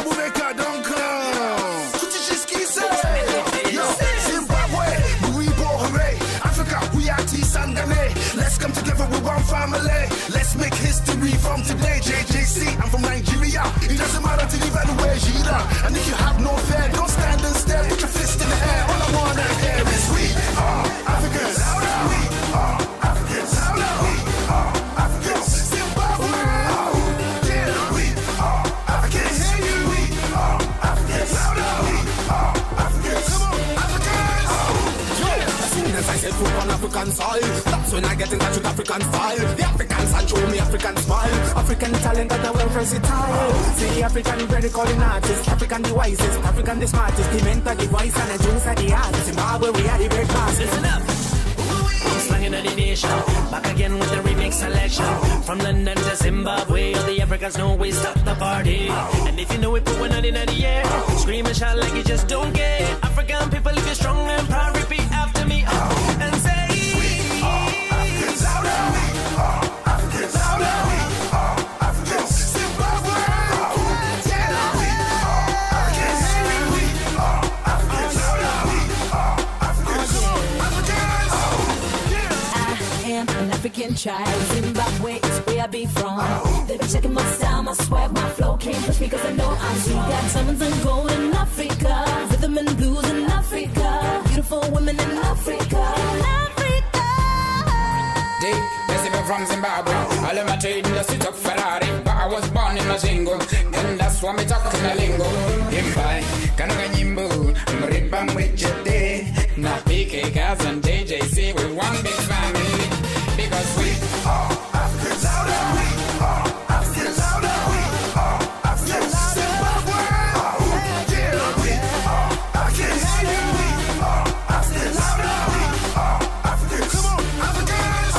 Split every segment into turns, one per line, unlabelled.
Zimbabwe don't come. Yo, Zimbabwe, Mbirwi, hooray. Africa, we are T-Sangane. Let's come together with one family. Let's make history from today. JJC, I'm from Nigeria. It doesn't matter to leave anywhere, Gina. And if you have no fear, don't stand and stare. Put your fist in the air. All I wanna hear is we are Africans. We are Africans. We are Africans. Zimbabwe. Yeah, we are Africans. We are Africans. We are Africans. Come on, Africans.
As soon as I said foot on African soil, that's when I get in touch with African style. The Africans and show me African smile. African talent that are well versatile. See the African very calling artists, African the wisest, African the smartest, the mentor, the voice, and the juice are the artists. Zimbabwe, we are the great masters. Listen up. I'm slanging on the nation, back again with the remix selection. From London to Zimbabwe, all the Africans know we stop the party. And if you know it, put one out in the air. Scream and shout like you just don't care. African people, if you're strong and proud, repeat after me and say, we are Africans. We are Africans. We are Africans. Zimbabwe. Yeah, we are Africans. We are Africans. We are Africans.
I am an African child. Zimbabwe is where I be from. They be checking my style, my swag, my flow. Can't push me cause I know I'm sweet. Got diamonds and gold in Africa. Rhythm and blues in Africa. Beautiful women in Africa.
They from Zimbabwe. All of my trade in the city of Ferrari. But I was born in Mazingo. And that's why me talk in a lingo. Imbai, Kanuga Nyimbu, Mribam with Jete. Now PK, Gaz and JJC with one big family. Because we are Africans. We are Africans. We are Africans. Zimbabwe. Yeah, we are Africans. We are Africans. We are Africans. Come on, Africans.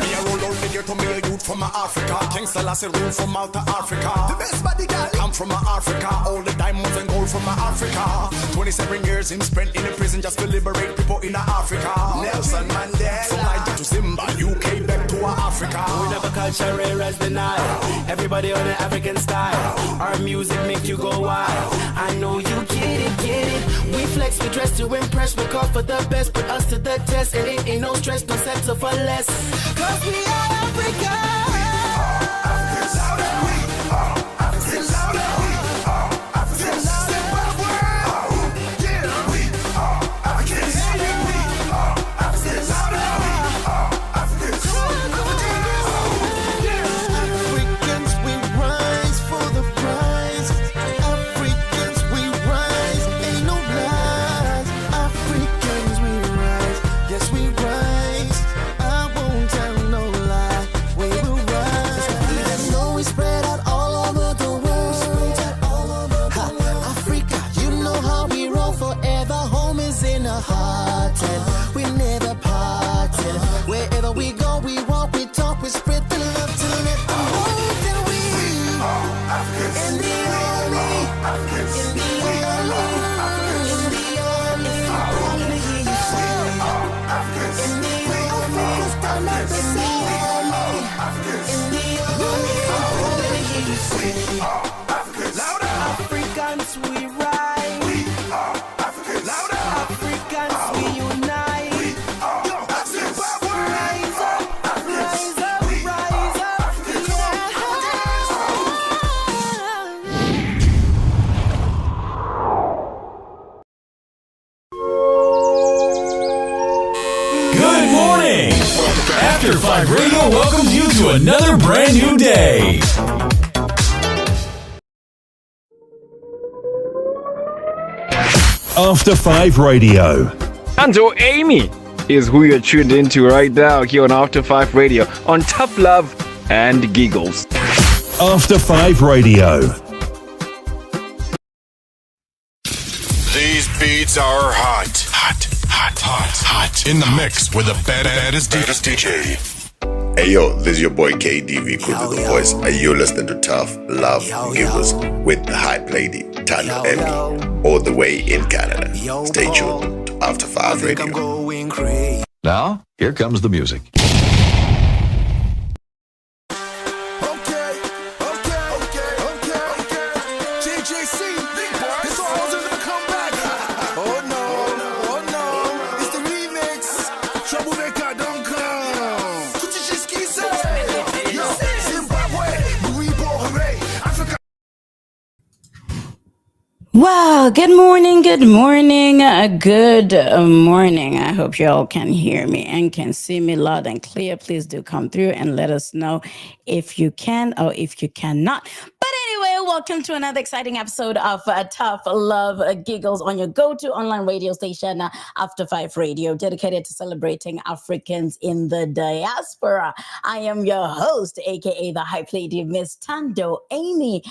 Me a roll out the ghetto, me a youth from Africa. King Selassie rule from Malta, Africa. The best body girl come from Africa. All the diamonds and gold from Africa. 27 years him spent in a prison just to liberate people in Africa. Nelson Mandela. From Niger to Zimbabwe, UK back to Africa. We never culture rare as the Nile. Everybody on the African style. Our music make you go wild. I know you get it. We flex, we dress to impress. We call for the best, put us to the test. And it ain't no stress, no settle for less. Cause we are Africa.
After5Radio welcomes you to another brand new day. After5Radio.
Anto Amy is who you're tuned into right now here on After5Radio on Tough Love and Giggles.
After5Radio.
These beats are hot. In the mix with the baddest DJ.
Hey yo, this is your boy KDV Kudu the Voice, and you're listening to Tough Love Giggles with the hype lady Tano Emmy, all the way in Canada. Stay tuned to After5Radio.
Now, here comes the music.
Okay.
Well, good morning, good morning, good morning. I hope you all can hear me and can see me loud and clear. Please do come through and let us know if you can or if you cannot. But anyway, welcome to another exciting episode of Tough Love Giggles on your go-to online radio station, After5Radio, dedicated to celebrating Africans in the diaspora. I am your host, aka the Hype Lady, Miss Tando Amy,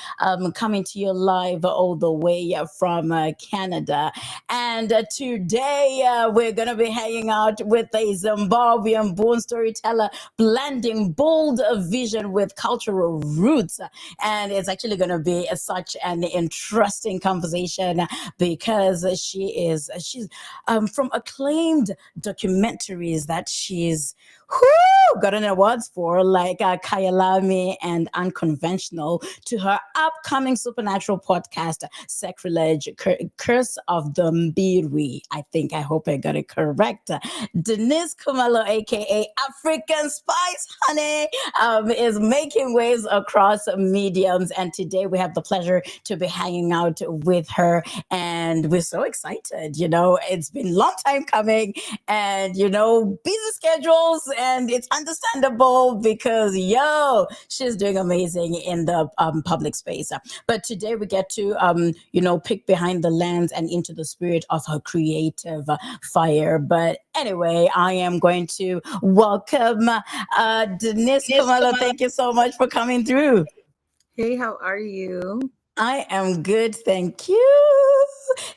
coming to you live all the way from Canada. And today we're going to be hanging out with a Zimbabwean-born storyteller, blending bold vision with cultural roots. And it's actually going to be such an interesting conversation because she's from acclaimed documentaries that she's gotten awards for, like Khayalami and Unconventional, to her upcoming supernatural podcast, Sacrilege, Curse of the Mbirwi. I hope I got it correct. Denise Khumalo, aka African Spice Honey, is making waves across mediums. And today we have the pleasure to be hanging out with her. And we're so excited. It's been a long time coming, and busy schedules, and it's understandable because she's doing amazing in the public space. But today we get to pick behind the lens and into the spirit of her creative fire. But anyway, I am going to welcome Denise Khumalo. Thank you so much for coming through.
Hey, how are you?
I am good, thank you.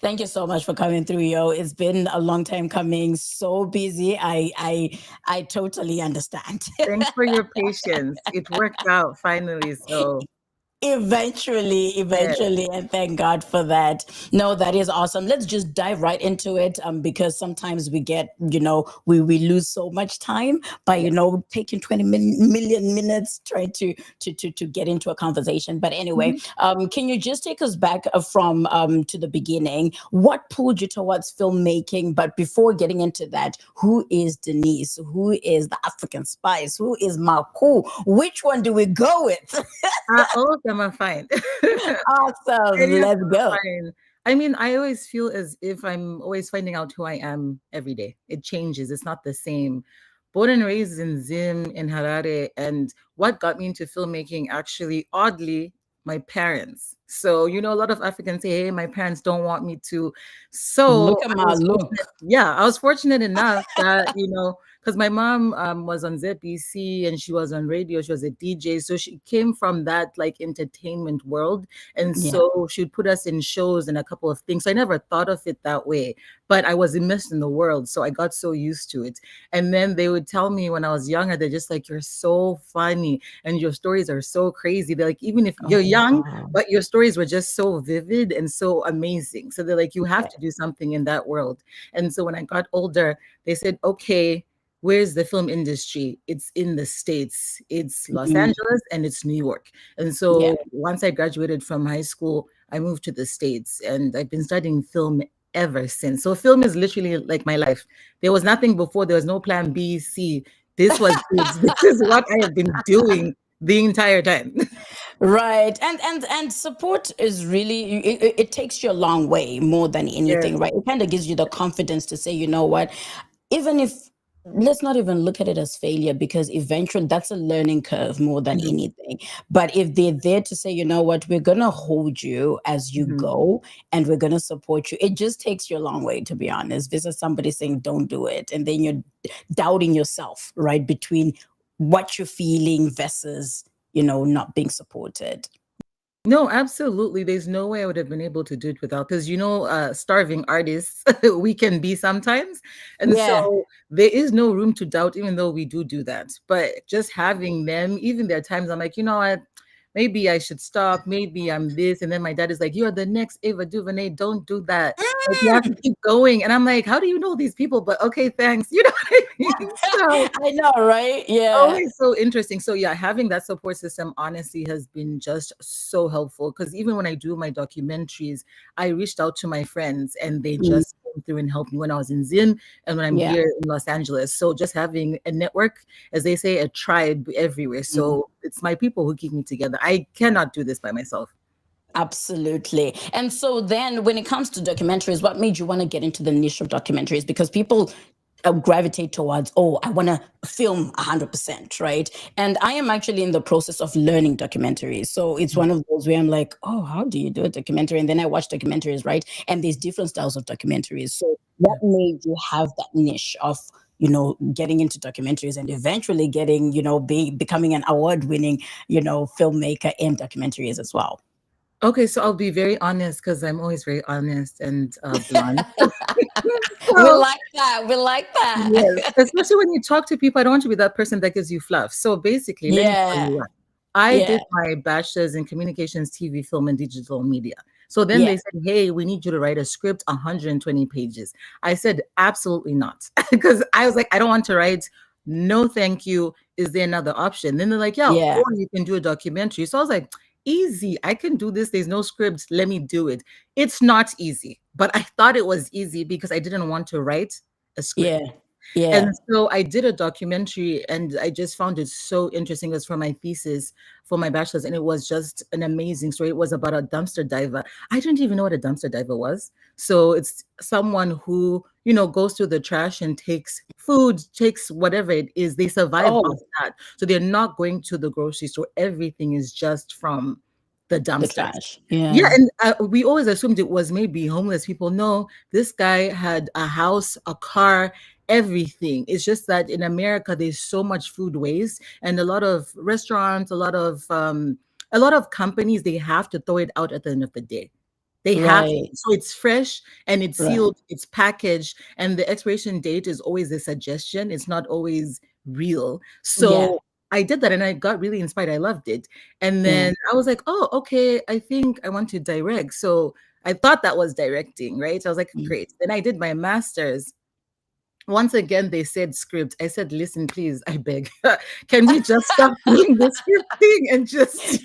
Thank you so much for coming through, yo. It's been a long time coming. So busy. I totally understand.
Thanks for your patience. It worked out finally. So
Eventually, and thank God for that. No, that is awesome. Let's just dive right into it, because sometimes we get, we lose so much time by, taking 20 million minutes trying to get into a conversation. But anyway, can you just take us back from to the beginning? What pulled you towards filmmaking? But before getting into that, who is Denise? Who is the African Spice? Who is Maku? Which one do we go with?
all of them are fine.
Awesome. Let's go.
Fine. I mean, I always feel as if I'm always finding out who I am every day. It changes. It's not the same. Born and raised in Zim, in Harare. And what got me into filmmaking, actually, oddly, my parents. So, a lot of Africans say, hey, my parents don't want me to. So
look at my look.
I was fortunate enough that, because my mom was on ZBC and she was on radio. She was a DJ. So she came from that like entertainment world. And so she would put us in shows and a couple of things. So I never thought of it that way, but I was immersed in the world. So I got so used to it. And then they would tell me when I was younger, they're just like, you're so funny and your stories are so crazy. They're like, even if you're young, but your stories were just so vivid and so amazing. So they're like, you have to do something in that world. And so when I got older, they said, okay, where's the film industry? It's in the States. It's Los Angeles and it's New York. And so once I graduated from high school, I moved to the States and I've been studying film ever since. So film is literally like my life. There was nothing before. There was no plan B, C. This is what I have been doing the entire time.
Right. And support is really, it takes you a long way more than anything, right? It kind of gives you the confidence to say, you know what, even if, let's not even look at it as failure, because eventually that's a learning curve more than anything. But if they're there to say, you know what, we're going to hold you as you go and we're going to support you, it just takes you a long way, to be honest. Versus somebody saying, don't do it. And then you're doubting yourself, right? Between what you're feeling versus, not being supported.
No, absolutely. There's no way I would have been able to do it without, because starving artists we can be sometimes. And so there is no room to doubt, even though we do that. But just having them, even there are times I'm like, maybe I should stop. Maybe I'm this. And then my dad is like, you're the next Ava DuVernay. Don't do that. Like, you have to keep going. And I'm like, how do you know these people? But okay, thanks. You know what I mean? So,
I know, right? Yeah.
Oh, it's so interesting. So having that support system honestly has been just so helpful, because even when I do my documentaries, I reached out to my friends and they just came through and helped me when I was in Zim and when I'm here in Los Angeles. So just having a network, as they say, a tribe everywhere. So it's my people who keep me together. I cannot do this by myself.
Absolutely. And so then when it comes to documentaries, what made you want to get into the niche of documentaries? Because people gravitate towards, oh, I want to film 100%, right? And I am actually in the process of learning documentaries. So it's one of those where I'm like, oh, how do you do a documentary? And then I watch documentaries, right? And there's different styles of documentaries. So what made you have that niche of, getting into documentaries and eventually getting, becoming an award-winning, filmmaker in documentaries as well?
Okay, so I'll be very honest because I'm always very honest and blunt.
We like that. We like that.
Yes, especially when you talk to people, I don't want to be that person that gives you fluff. So basically, let me tell you what. I did my bachelor's in communications, TV, film, and digital media. So then they said, hey, we need you to write a script, 120 pages. I said, absolutely not. Because I was like, I don't want to write. No, thank you. Is there another option? Then they're like, or you can do a documentary. So I was like, easy. I can do this. There's no script. Let me do it. It's not easy, but I thought it was easy because I didn't want to write a script. And so I did a documentary and I just found it so interesting. It was for my thesis for my bachelor's and it was just an amazing story. It was about a dumpster diver. I didn't even know what a dumpster diver was. So it's someone who, goes through the trash and takes food, takes whatever it is. They survive off that. So they're not going to the grocery store. Everything is just from the dumpster.
Trash.
And we always assumed it was maybe homeless people. No, this guy had a house, a car, everything. It's just that in America there's so much food waste, and a lot of restaurants, a lot of companies, they have to throw it out at the end of the day. They have to. So it's fresh and it's sealed, it's packaged, and the expiration date is always a suggestion. It's not always real. So I did that and I got really inspired. I loved it. And then I was like, oh, okay, I think I want to direct. So I thought that was directing, right? I was like, great. Then I did my master's. Once again, they said script. I said, listen, please, I beg. Can we just stop doing the script thing and just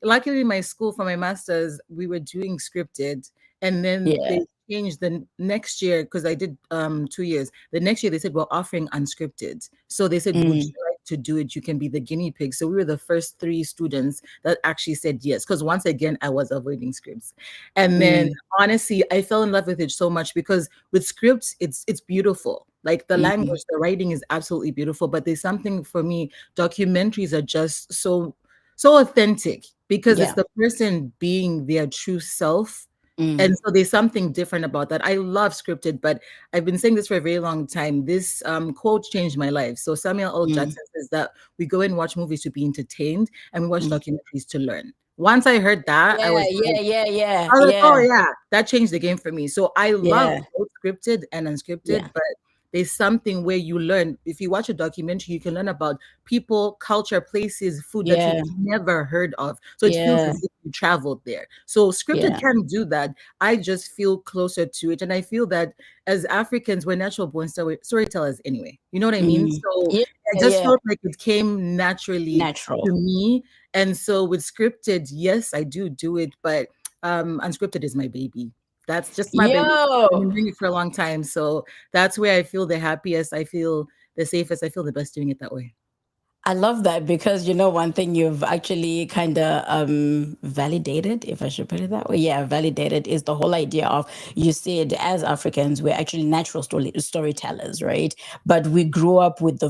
luckily my school for my master's, we were doing scripted. And then they changed the next year because I did 2 years. The next year they said, we're offering unscripted. So they said, would you like to do it? You can be the guinea pig. So we were the first 3 students that actually said yes. Because once again, I was avoiding scripts. And then honestly, I fell in love with it so much because with scripts, it's beautiful. Like the language, the writing is absolutely beautiful. But there's something for me, documentaries are just so authentic because it's the person being their true self. And so there's something different about that. I love scripted, but I've been saying this for a very long time. This quote changed my life. So Samuel L. Jackson says that we go and watch movies to be entertained and we watch documentaries to learn. Once I heard that, I was like, oh yeah, that changed the game for me. So I love both scripted and unscripted, but there's something where you learn. If you watch a documentary, you can learn about people, culture, places, food that you've never heard of. So it feels as if you traveled there. So scripted can do that. I just feel closer to it. And I feel that as Africans, we're natural born storytellers anyway. You know what I mean? So I just felt like it came naturally to me. And so with scripted, yes, I do it. But unscripted is my baby. That's just my baby. I've been doing it for a long time. So that's where I feel the happiest. I feel the safest. I feel the best doing it that way.
I love that because, one thing you've actually kind of validated, if I should put it that way. Validated is the whole idea of, you said as Africans, we're actually natural storytellers, right? But we grew up with the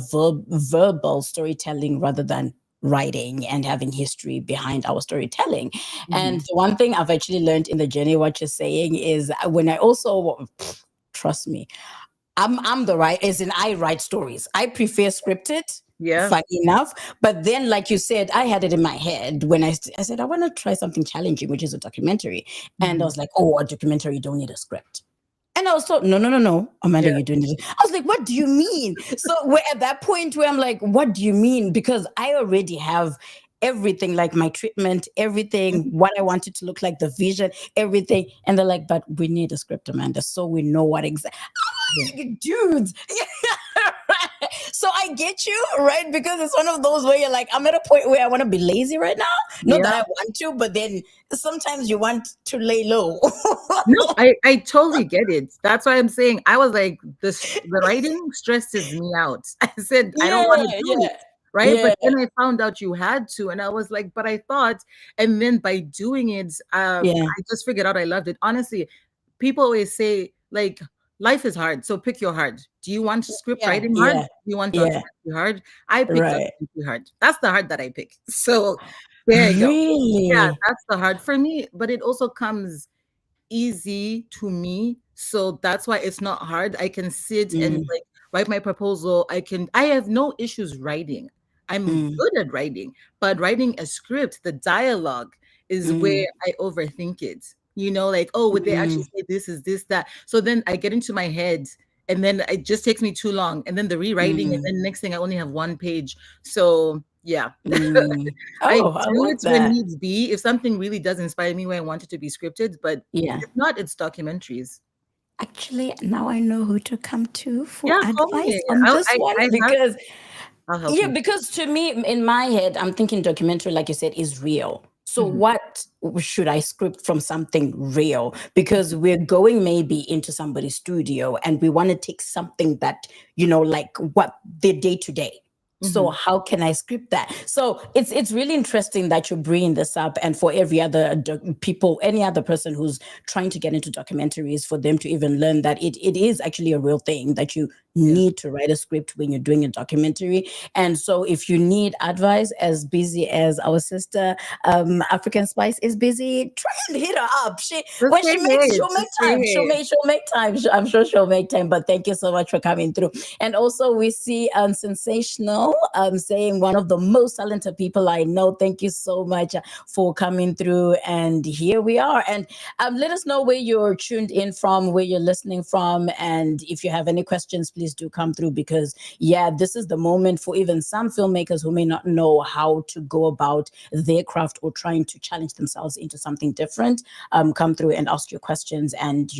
verbal storytelling rather than writing and having history behind our storytelling. And the one thing I've actually learned in the journey, what you're saying is when I also, trust me, I'm the right, as in I write stories. I prefer scripted, funny enough. But then, like you said, I had it in my head when I said, I want to try something challenging, which is a documentary. And I was like, oh, a documentary, you don't need a script. And I was told, no, Amanda, you're doing this. I was like, what do you mean? So we're at that point where I'm like, what do you mean? Because I already have everything, like my treatment, everything, what I want it to look like, the vision, everything. And they're like, but we need a script, Amanda, so we know what exactly. Like, dudes. So I get you, right? Because it's one of those where you're like, I'm at a point where I want to be lazy right now. Not that I want to, but then sometimes you want to lay low.
No, I totally get it. That's why I'm saying, I was like, the writing stresses me out. I said, I don't want to do it. right?
Yeah.
But then I found out you had to, and I was like, but I thought, and then by doing it,
Yeah.
I just figured out I loved it. Honestly, people always say like life is hard, so pick your hard. Do you want script
Yeah.
writing hard?
Yeah.
Do you want
Yeah.
documentary hard? I pick
Right.
documentary hard. That's the hard that I pick. So there you go. Yeah,
Really?
that's the hard for me, but it also comes easy to me. So that's why it's not hard. I can sit and
Mm,
like write my proposal. I have no issues writing. I'm
mm,
good at writing, but writing a script, the dialogue is where
mm,
I overthink it. Like, oh, would they
mm,
actually say this is this, that? So then I get into my head and then it just takes me too long. And then the rewriting, and
mm,
then next thing I only have one page. So yeah.
mm.
I
Oh, I
do
like
it when
that.
needs be. If something really does inspire me where I want it to be scripted, but
Yeah.
if not, it's documentaries.
Actually, now I know who to come to for
Yeah, call
advice
me.
on this one because
I'll help
yeah,
you.
because to me, in my head, I'm thinking documentary, like you said, is real. So
Mhm.
what should I script from something real? Because we're going maybe into somebody's studio and we want to take something that, like what the day to day. So
Mhm.
how can I script that? So it's really interesting that you're bringing this up, and for every other people, any other person who's trying to get into documentaries, for them to even learn that it is actually a real thing that you
Yes.
need to write a script when you're doing a documentary. And so if you need advice, as busy as our sister African Spice is busy, try and hit her up.
Just
When
say
she makes,
hey.
she'll make
Just say
time.
hey.
She'll make time. I'm sure she'll make time. But thank you so much for coming through. And also we see Sensational saying, one of the most talented people I know. Thank you so much for coming through. And here we are. And let us know where you're tuned in from, where you're listening from. And if you have any questions, please do come through, because this is the moment for even some filmmakers who may not know how to go about their craft or trying to challenge themselves into something different. Come through and ask your questions, and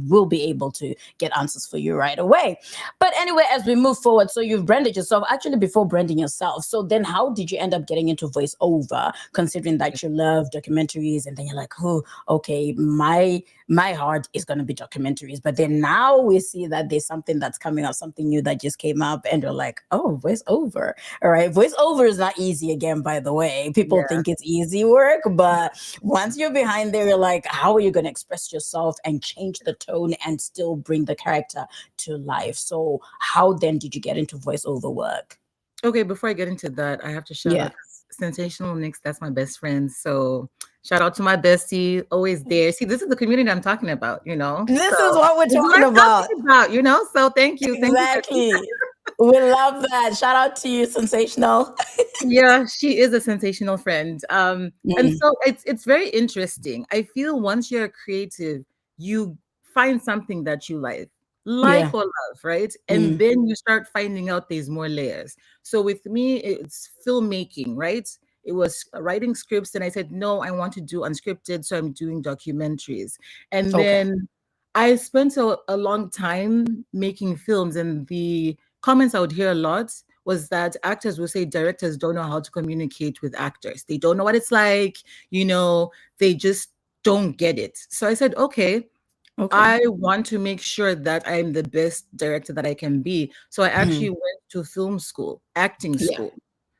we'll be able to get answers for you right away. But anyway, as we move forward, so you've branded yourself actually before branding yourself. So then how did you end up getting into voiceover, considering that you love documentaries, and then you're like, oh, okay, my heart is going to be documentaries. But then now we see that there's something that's coming up, something new that just came up, and you're like, oh, voiceover. All right. Voiceover is not easy again, by the way. People
Yeah.
think it's easy work, but once you're behind there, you're like, how are you going to express yourself and change the tone and still bring the character to life? So how then did you get into voiceover work?
Okay, before I get into that, I have to shout out Sensational Nix. That's my best friend. So shout out to my bestie, always there. See, this is the community I'm talking about,
This
So,
is what we're
this is what
talking
I'm
about.
talking about. So thank you.
Exactly. We love that. Shout out to you, Sensational.
Yeah, she is a sensational friend. And
Mm.
so it's very interesting. I feel once you're creative, you find something that you
Yeah.
or love, right? And
Mm.
then you start finding out there's more layers. So with me, it's filmmaking, right? It was writing scripts, and I said, no, I want to do unscripted, so I'm doing documentaries. And
Okay.
then I spent a long time making films, and the comments I would hear a lot was that actors will say directors don't know how to communicate with actors. They don't know what it's like, they just don't get it. So I said, okay,
Okay.
I want to make sure that I'm the best director that I can be. So I actually
Mm.
went to film school, acting
Yeah.
school.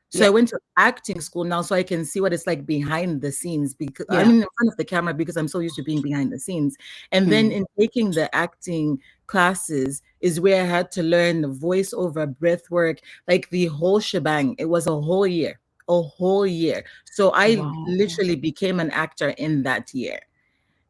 So I
Yeah.
went to acting school now so I can see what it's like behind the scenes, because I
Yeah.
mean in front of the camera, because I'm so used to being behind the scenes. And then
Mm.
in taking the acting classes is where I had to learn the voiceover, breath work, like the whole shebang. It was a whole year, a whole year. So I
Wow.
literally became an actor in that year.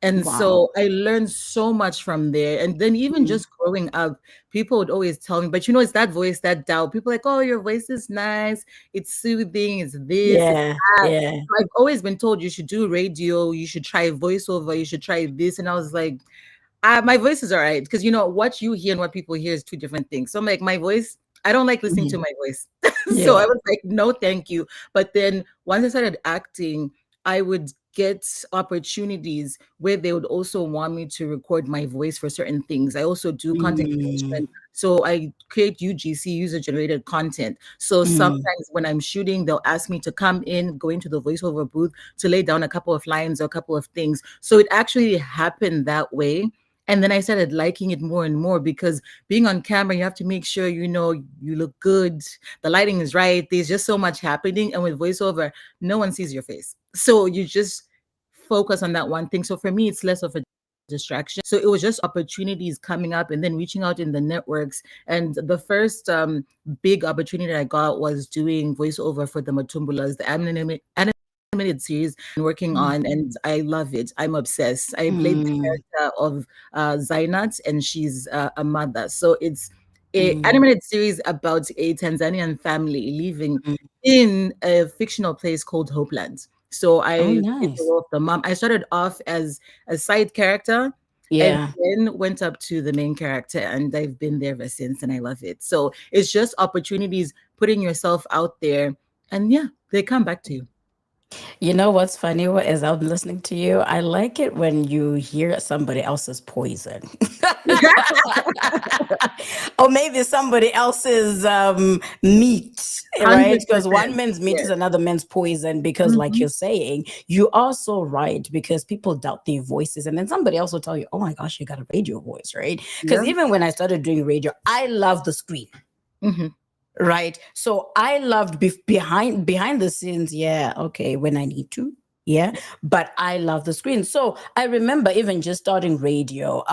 And
Wow.
so I learned so much from there. And then even
Mm.
just growing up, people would always tell me, but it's that voice, that doubt. People are like, oh, your voice is nice. It's soothing. It's this, it's
Yeah.
that.
Yeah.
So I've always been told you should do radio. You should try voiceover. You should try this. And I was like, my voice is all right. Because, what you hear and what people hear is two different things. So I'm like, my voice, I don't like listening to
Mhm.
my voice. So
Yeah.
I was like, no, thank you. But then once I started acting, I would get opportunities where they would also want me to record my voice for certain things. I also do content
Mm.
creation. So I create UGC, user generated content. So
Mm.
sometimes when I'm shooting, they'll ask me to come in, go into the voiceover booth to lay down a couple of lines or a couple of things. So it actually happened that way. And then I started liking it more and more because being on camera, you have to make sure, you look good. The lighting is right. There's just so much happening. And with voiceover, no one sees your face. So you just focus on that one thing. So for me, it's less of a distraction. So it was just opportunities coming up and then reaching out in the networks. And the first big opportunity I got was doing voiceover for the Matumbulas, the animated series I'm working on, and I love it. I'm obsessed. I played the character of Zainat, and she's a mother. So it's a animated series about a Tanzanian family living in a fictional place called Hopeland. So I
Oh,
played the
nice.
role of the mom. I started off as a side character and
Yeah.
then went up to the main character, and I've been there ever since, and I love it. So it's just opportunities, putting yourself out there, and yeah, they come back to you.
You know what's funny? As I'm listening to you, I like it when you hear somebody else's poison. Or maybe somebody else's meat, right? Because one
100%.
man's meat
Yes.
is another man's poison. Because, like you're saying, you are so right. Because people doubt their voices, and then somebody else will tell you, "Oh my gosh, you got a radio voice, right?" Because
Yeah.
even when I started doing radio, I love the screen.
Mhm.
Right. So I loved behind the scenes. Yeah. Okay. When I need to. Yeah. But I love the screen. So I remember even just starting radio.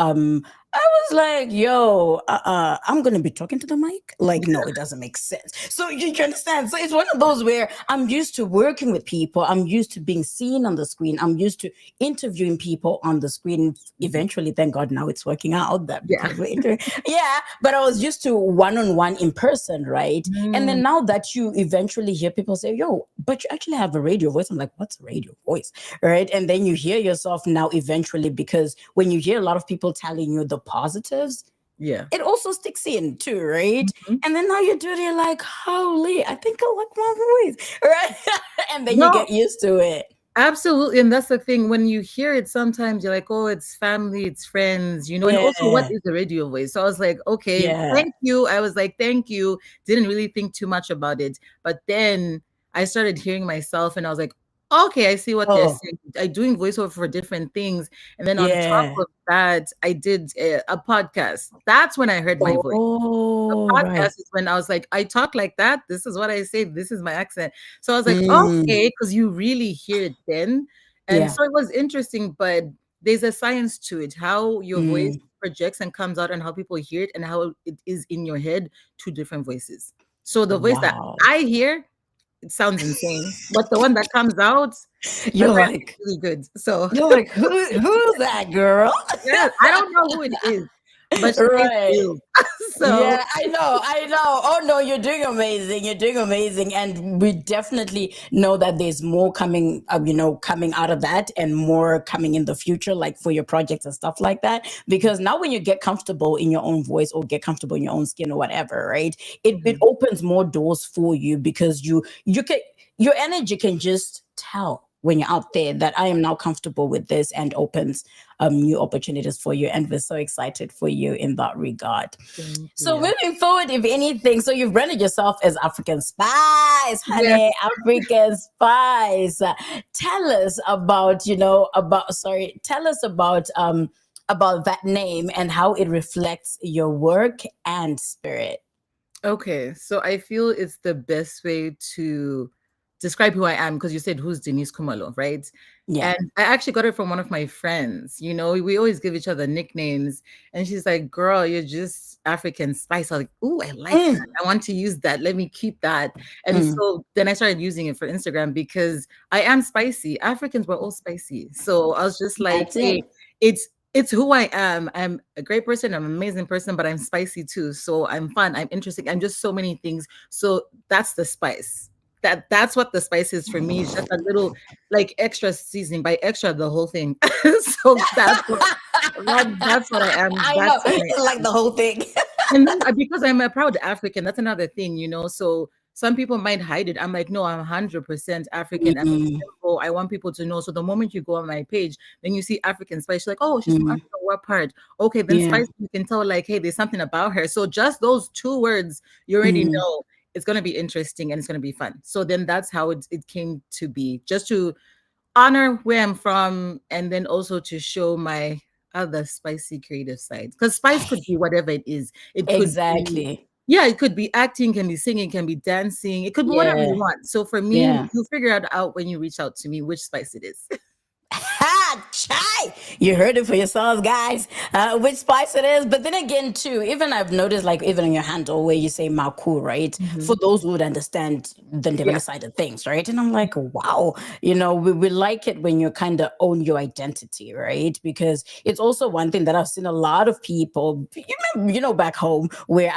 I was like, yo, I'm gonna be talking to the mic. Like, no, it doesn't make sense. So you understand? So it's one of those where I'm used to working with people. I'm used to being seen on the screen. I'm used to interviewing people on the screen. Eventually, thank God, now it's working out that
Yeah.
because we're interviewing. Yeah, but I was used to one-on-one in person, right? And then now that you eventually hear people say, yo, but you actually have a radio voice. I'm like, what's a radio voice? Right. And then you hear yourself now eventually, because when you hear a lot of people telling you the positives,
Yeah.
it also sticks in too, right?
Mhm.
And then now you do it, you're like, holy, I think I like my voice, right? And then you
No,
get used to it.
absolutely. And that's the thing. When you hear it, sometimes you're like, oh, it's family, it's friends, and also what
Yeah,
is the radio voice? So I was like, okay,
yeah.
thank you. I was like, thank you. Didn't really think too much about it. But then I started hearing myself and I was like, okay, I see what they're
Oh,
saying. I doing voiceover for different things. And then on top
yeah.
of that, I did a podcast. That's when I heard my voice. The
Oh, right.
podcast is when I was like, I talk like that. This is what I say. This is my accent. So I was like,
Mm,
okay, because you really hear it then. And
yeah.
so it was interesting, but there's a science to it, how your voice
Mm,
projects and comes out and how people hear it and how it is in your head, two different voices. So the voice that
wow.
I hear, it sounds insane. But the one that comes out,
You're
apparently
like,
it's really good. So
you're like, who's that girl?
yeah, I don't know who it is, but she pays the
Right.
bills. So
Yeah, I know. Oh no, you're doing amazing. You're doing amazing, and we definitely know that there's more coming. Coming out of that, and more coming in the future, like for your projects and stuff like that. Because now, when you get comfortable in your own voice or get comfortable in your own skin or whatever, right? It opens more doors for you because you can your energy can just tell when you're out there that I am now comfortable with this, and opens new opportunities for you. And we're so excited for you in that regard.
thank
So
you.
moving forward, if anything, so you've branded yourself as African Spice,
Yes.
honey, African Spice. Tell us about, tell us about that name and how it reflects your work and spirit.
Okay, so I feel it's the best way to describe who I am because you said who's Denise Khumalo, right?
Yeah.
And I actually got it from one of my friends. We always give each other nicknames, and she's like, "Girl, you're just African Spice." I was like, "Ooh, I like that. I want to use that. Let me keep that." And
Mm.
so then I started using it for Instagram because I am spicy. Africans were all spicy, so I was just like,
That's it.
"Hey, it's who I am. I'm a great person. I'm an amazing person, but I'm spicy too. So I'm fun. I'm interesting. I'm just so many things. So that's the spice. That's what the spice is for me. It's just a little like extra seasoning. By extra, the whole thing. So that's what I am.
I know.
That's who I
It's like
am.
the whole thing.
And then because I'm a proud African, that's another thing. So some people might hide it. I'm like, no, I'm 100% African. And it's
Mm,
simple. I want people to know. So the moment you go on my page, then you see African Spice, you're like, oh, she's from
mm,
Africa. What part? Okay, then
yeah.
Spice, you can tell like, hey, there's something about her. So just those two words, you already
Mm,
know it's going to be interesting and it's going to be fun. So then that's how it came to be, just to honor where I'm from and then also to show my other spicy creative sides. Because spice could be whatever it is. It could be,
Exactly.
yeah, it could be acting, can be singing, can be dancing. It could be whatever
Yeah.
you want. So for me,
Yeah.
you figure it out when you reach out to me which spice it is.
Ha! Chai! You heard it for yourselves, guys. Which spice it is. But then again, too, even I've noticed, like, even on your handle where you say Maku, right? For those who would understand the Ndebele side of things, right? And I'm like, wow, we like it when you kind of own your identity, right? Because it's also one thing that I've seen a lot of people, back home where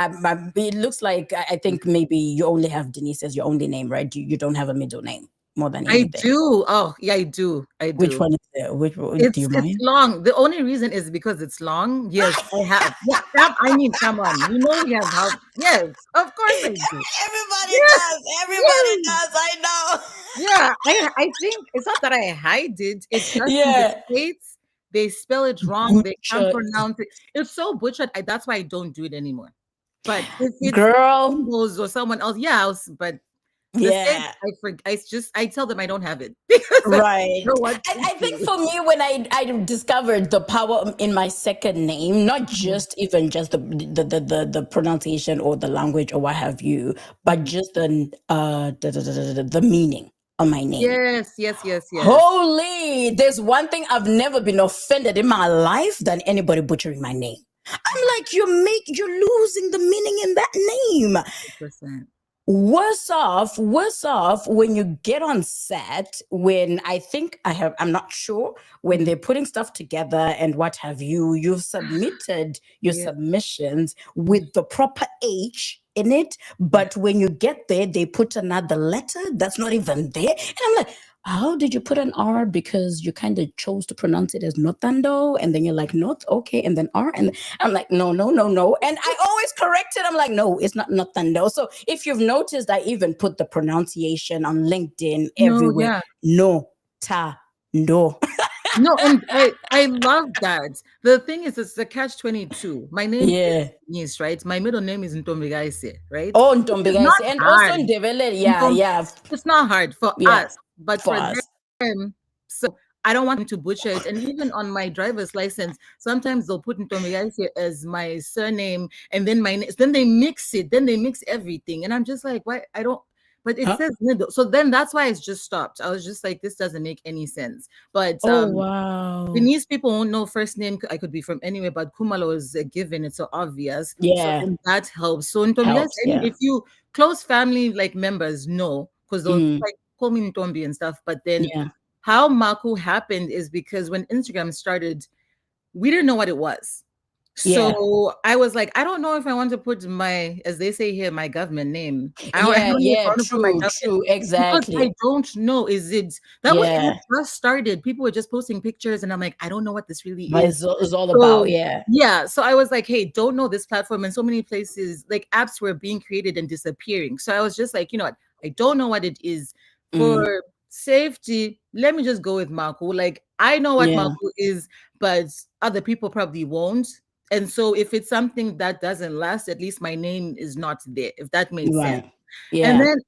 it looks like I think maybe you only have Denise as your only name, right? You don't have a middle name more than
I
anything.
do. Oh, yeah, I do.
Which one is it? Which one, do you
It's
mind?
long. The only reason is because it's long. Yes, I have. Yeah, I mean, come on. You know we have how. Yes, of course I do.
Everybody
Yes,
does. Everybody
yes.
does. I know.
Yeah, I think it's not that I hide it. It's just in the
Yeah.
States, they spell it wrong. They can't
Butchered.
pronounce it. It's so butchered. That's why I don't do it anymore. But if it's
Girl.
symbols or someone else, yeah, but the States,
Yeah.
I tell them I don't have it because
Right.
I know what
I think for me, when I discovered the power in my second name, not just even just the pronunciation or the language or what have you, but just the meaning of my name.
Yes.
Holy, there's one thing I've never been offended in my life than anybody butchering my name. I'm like, you're losing the meaning in that name.
100%.
Worse off when you get on set, when I'm not sure, when they're putting stuff together and what have you, you've submitted your submissions with the proper H in it, but when you get there, they put another letter that's not even there. And I'm like, how did you put an R? Because you kind of chose to pronounce it as Notando, and then you're like, not okay, and then R, and I'm like, no. And I always correct it. I'm like, no, it's not Notando. So if you've noticed, I even put the pronunciation on LinkedIn everywhere. No, ta, no.
No, and I love that. The thing is, it's the catch-22. My name is Denise, right? My middle name is Ntombigaise, right?
Oh,
It's
Ntombigaise.
not
And
hard.
also Ndebele, yeah.
It's not hard for us, but
for
for
us.
them, so I don't want them to butcher it. And even on my driver's license, sometimes they'll put Ntombigaise as my surname, and then then they mix it, then they mix everything, and I'm just like, why? I don't. But it says middle, so then that's why it's just stopped. I was just like, this doesn't make any sense. But
wow.
Denise, people won't know first name. I could be from anywhere, but Khumalo is a given. It's so obvious.
Yeah.
So then that helps. So Ntombi, if you close family like members know, because they'll like call me Ntombi and stuff. But then how Maku happened is because when Instagram started, we didn't know what it was. So I was like, I don't know if I want to put my, as they say here, my government name. I don't know if I want to put my
true, exactly.
Because I don't know. Is it that was when it just started? People were just posting pictures, and I'm like, I don't know what this really is.
It's all about,
yeah. So I was like, hey, don't know this platform, and so many places like apps were being created and disappearing. So I was just like, you know what? I don't know what it is. For safety, let me just go with Maku. Like I know what Maku is, but other people probably won't. And so if it's something that doesn't last, at least my name is not there, if that makes sense. Yeah. And then,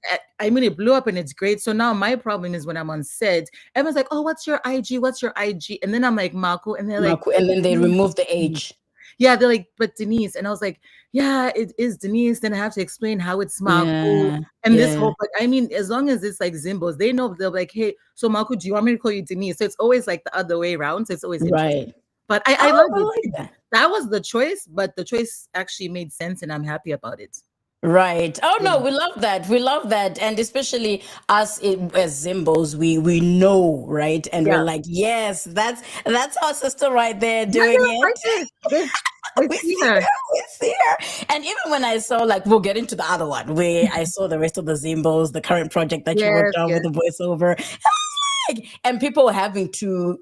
I mean, it blew up and it's great. So now my problem is when I'm on set, everyone's like, oh, what's your IG? What's your IG? And then I'm like, Maku. And they're like,
and then they remove the H.
Yeah, they're like, but Denise. And I was like, yeah, it is Denise. Then I have to explain how it's Maku. And this whole, but I mean, as long as it's like Zimbos, they know, they're like, hey, so Maku, do you want me to call you Denise? So it's always like the other way around. So it's always interesting. But I love it. Like that was the choice, but the choice actually made sense and I'm happy about it.
Right. Oh no, we love that. We love that. And especially us as Zimbos, we know, right? And we're like, yes, that's our sister right there doing it.
We see her.
We see her. And even when I saw, like, we'll get into the other one where I saw the rest of the Zimbos, the current project that you worked on with the voiceover. And people having to,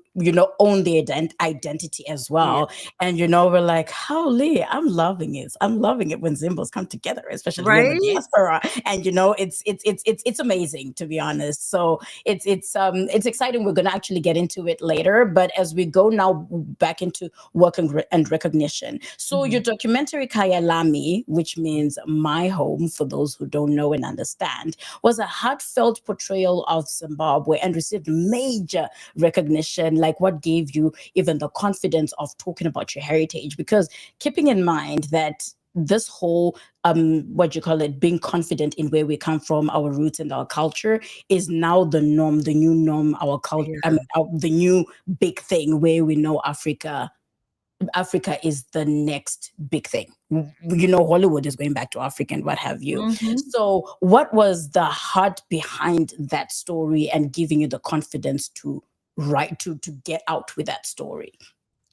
own their identity as well. And, we're like, holy, I'm loving it. I'm loving it when Zimbos come together, especially in the diaspora. And, it's amazing, to be honest. So it's exciting. We're going to actually get into it later. But as we go now back into work and recognition. So your documentary, Khayalami, which means my home, for those who don't know and understand, was a heartfelt portrayal of Zimbabwe and received major recognition? Like, what gave you even the confidence of talking about your heritage? Because keeping in mind that this whole what you call it, being confident in where we come from, our roots and our culture, is now the norm, the new norm, our culture, the new big thing, where we know Africa is the next big thing. Hollywood is going back to Africa and what have you. So what was the heart behind that story and giving you the confidence to write, to get out with that story?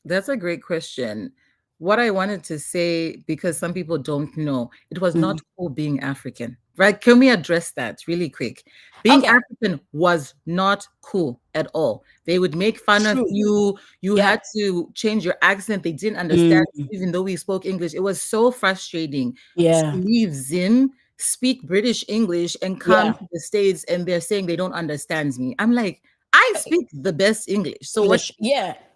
That's a great question. What I wanted to say, because some people don't know, it was not cool being African, right? Can we address that really quick? Being African was not cool at all. They would make fun of you. You had to change your accent. They didn't understand, even though we spoke English. It was so frustrating to leave Zim, speak British English, and come to the States, and they're saying they don't understand me. I'm like, I speak the best English. So what?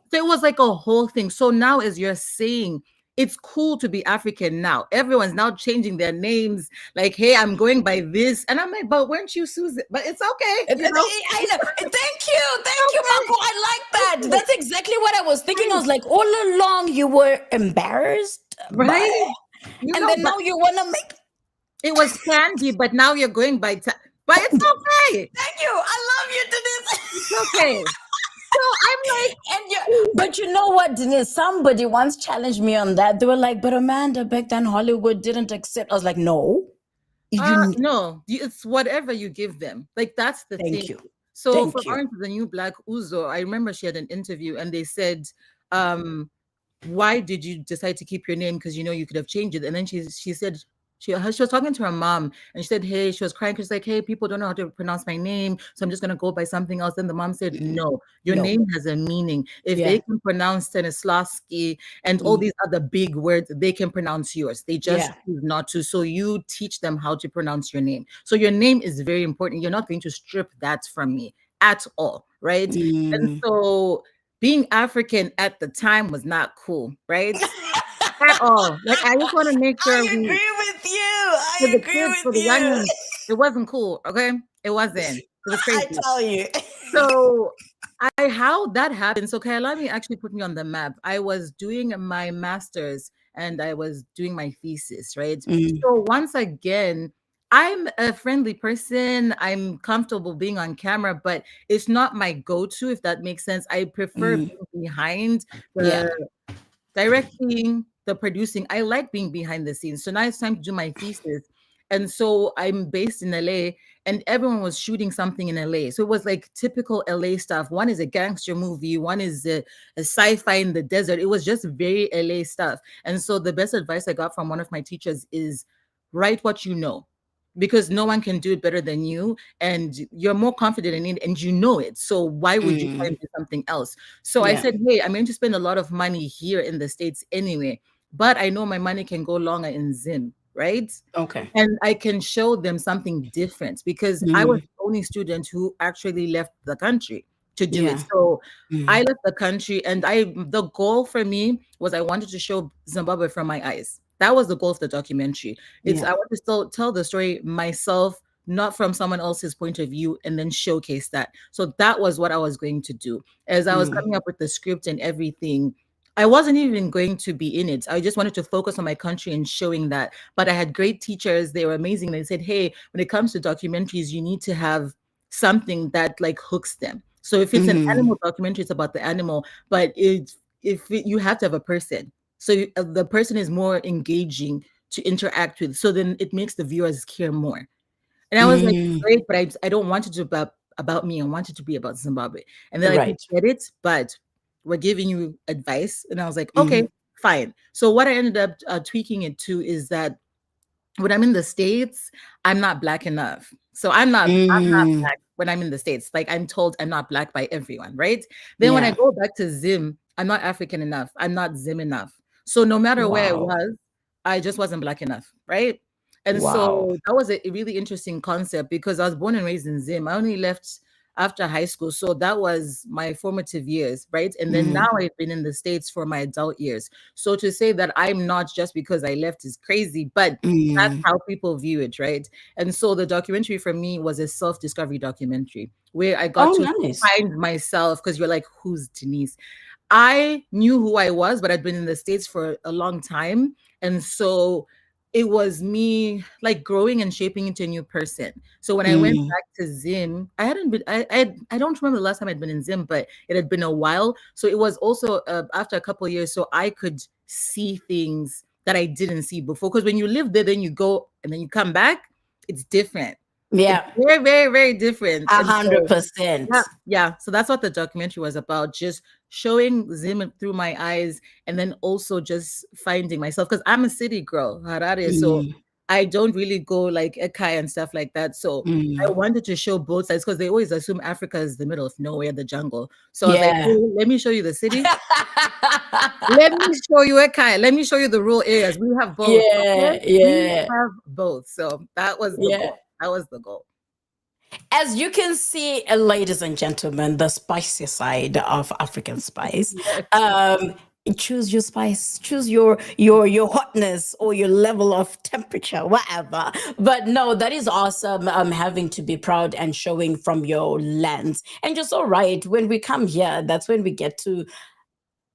So it was like a whole thing. So now, as you're saying, it's cool to be African now. Everyone's now changing their names. Like, hey, I'm going by this. And I'm like, but weren't you Susan? But it's okay. You know?
I know. Thank you, Marco. I like that. That's exactly what I was thinking. I was like, all along you were embarrassed.
Right?
Now you want to make...
It was candy, but now you're going by... But it's okay.
Thank you. I love you, Denise.
It's okay. So I'm like,
but you know what, Denise? Somebody once challenged me on that. They were like, but Amanda, back then Hollywood didn't accept. I was like, no.
No, it's whatever you give them. Like, that's the thing.
Thank you.
So for Orange is the New Black, Uzo, I remember she had an interview and they said, why did you decide to keep your name? Because, you could have changed it. And then she said, she was talking to her mom and she said, hey, she was crying because she's like, hey, people don't know how to pronounce my name, so I'm just going to go by something else. And the mom said, no, your name has a meaning. If they can pronounce Stanislavski and all these other big words, they can pronounce yours. They just choose not to. So you teach them how to pronounce your name. So your name is very important. You're not going to strip that from me at all, right? And so being African at the time was not cool, right? At all. Like, I just want to make sure
I agree with you. I agree with you.
It wasn't cool, okay? It wasn't. It was crazy.
I tell you.
So how that happened. So Khayalami actually put me on the map. I was doing my master's and I was doing my thesis, right? So once again, I'm a friendly person. I'm comfortable being on camera, but it's not my go-to, if that makes sense. I prefer being behind the directing, the producing. I like being behind the scenes. So now it's time to do my thesis. And so I'm based in LA and everyone was shooting something in LA. So it was like typical LA stuff. One is a gangster movie. One is a sci-fi in the desert. It was just very LA stuff. And so the best advice I got from one of my teachers is write what you know, because no one can do it better than you and you're more confident in it and you know it. So why would you try and do something else? So I said, hey, I'm going to spend a lot of money here in the States anyway, but I know my money can go longer in Zim, right?
Okay.
And I can show them something different because I was the only student who actually left the country to do it. So I left the country and the goal for me was I wanted to show Zimbabwe from my eyes. That was the goal of the documentary. I want to still tell the story myself, not from someone else's point of view, and then showcase that. So that was what I was going to do. As I was coming up with the script and everything, I wasn't even going to be in it. I just wanted to focus on my country and showing that. But I had great teachers. They were amazing. They said, hey, when it comes to documentaries, you need to have something that like hooks them. So if it's an animal documentary, it's about the animal, but you have to have a person. So the person is more engaging to interact with. So then it makes the viewers care more. And I was like, great, but I don't want it to be about me. I want it to be about Zimbabwe. And then I could get it, but we're giving you advice. And I was like, okay, fine. So what I ended up tweaking it to is that when I'm in the States, I'm not Black enough. So I'm not Black when I'm in the States. Like I'm told I'm not Black by everyone, right? Then when I go back to Zim, I'm not African enough. I'm not Zim enough. So no matter where I was, I just wasn't Black enough, right? And so that was a really interesting concept because I was born and raised in Zim. I only left after high school. So that was my formative years, right? And then now I've been in the States for my adult years. So to say that I'm not just because I left is crazy, but that's how people view it, right? And so the documentary for me was a self-discovery documentary where I got to find myself, because you're like, who's Denise? I knew who I was, but I'd been in the States for a long time. And so it was me like growing and shaping into a new person. So when I went back to Zim, I hadn't been, I don't remember the last time I'd been in Zim, but it had been a while. So it was also after a couple of years, so I could see things that I didn't see before. Because when you live there, then you go and then you come back, it's different.
Yeah.
It's very, very, very different.
100%.
Yeah. So that's what the documentary was about. Just showing Zim through my eyes and then also just finding myself. Because I'm a city girl, Harare. So I don't really go like Ekai and stuff like that. So I wanted to show both sides because they always assume Africa is the middle of nowhere, the jungle. So I was like, hey, let me show you the city. Let me show you Ekai. Let me show you the rural areas. We have both. We have both. So that was the goal. That was the goal.
As you can see, ladies and gentlemen, the spicy side of African spice. Choose your spice, choose your hotness or your level of temperature, whatever. But no, that is awesome. Having to be proud and showing from your lens. And just all right, when we come here, that's when we get to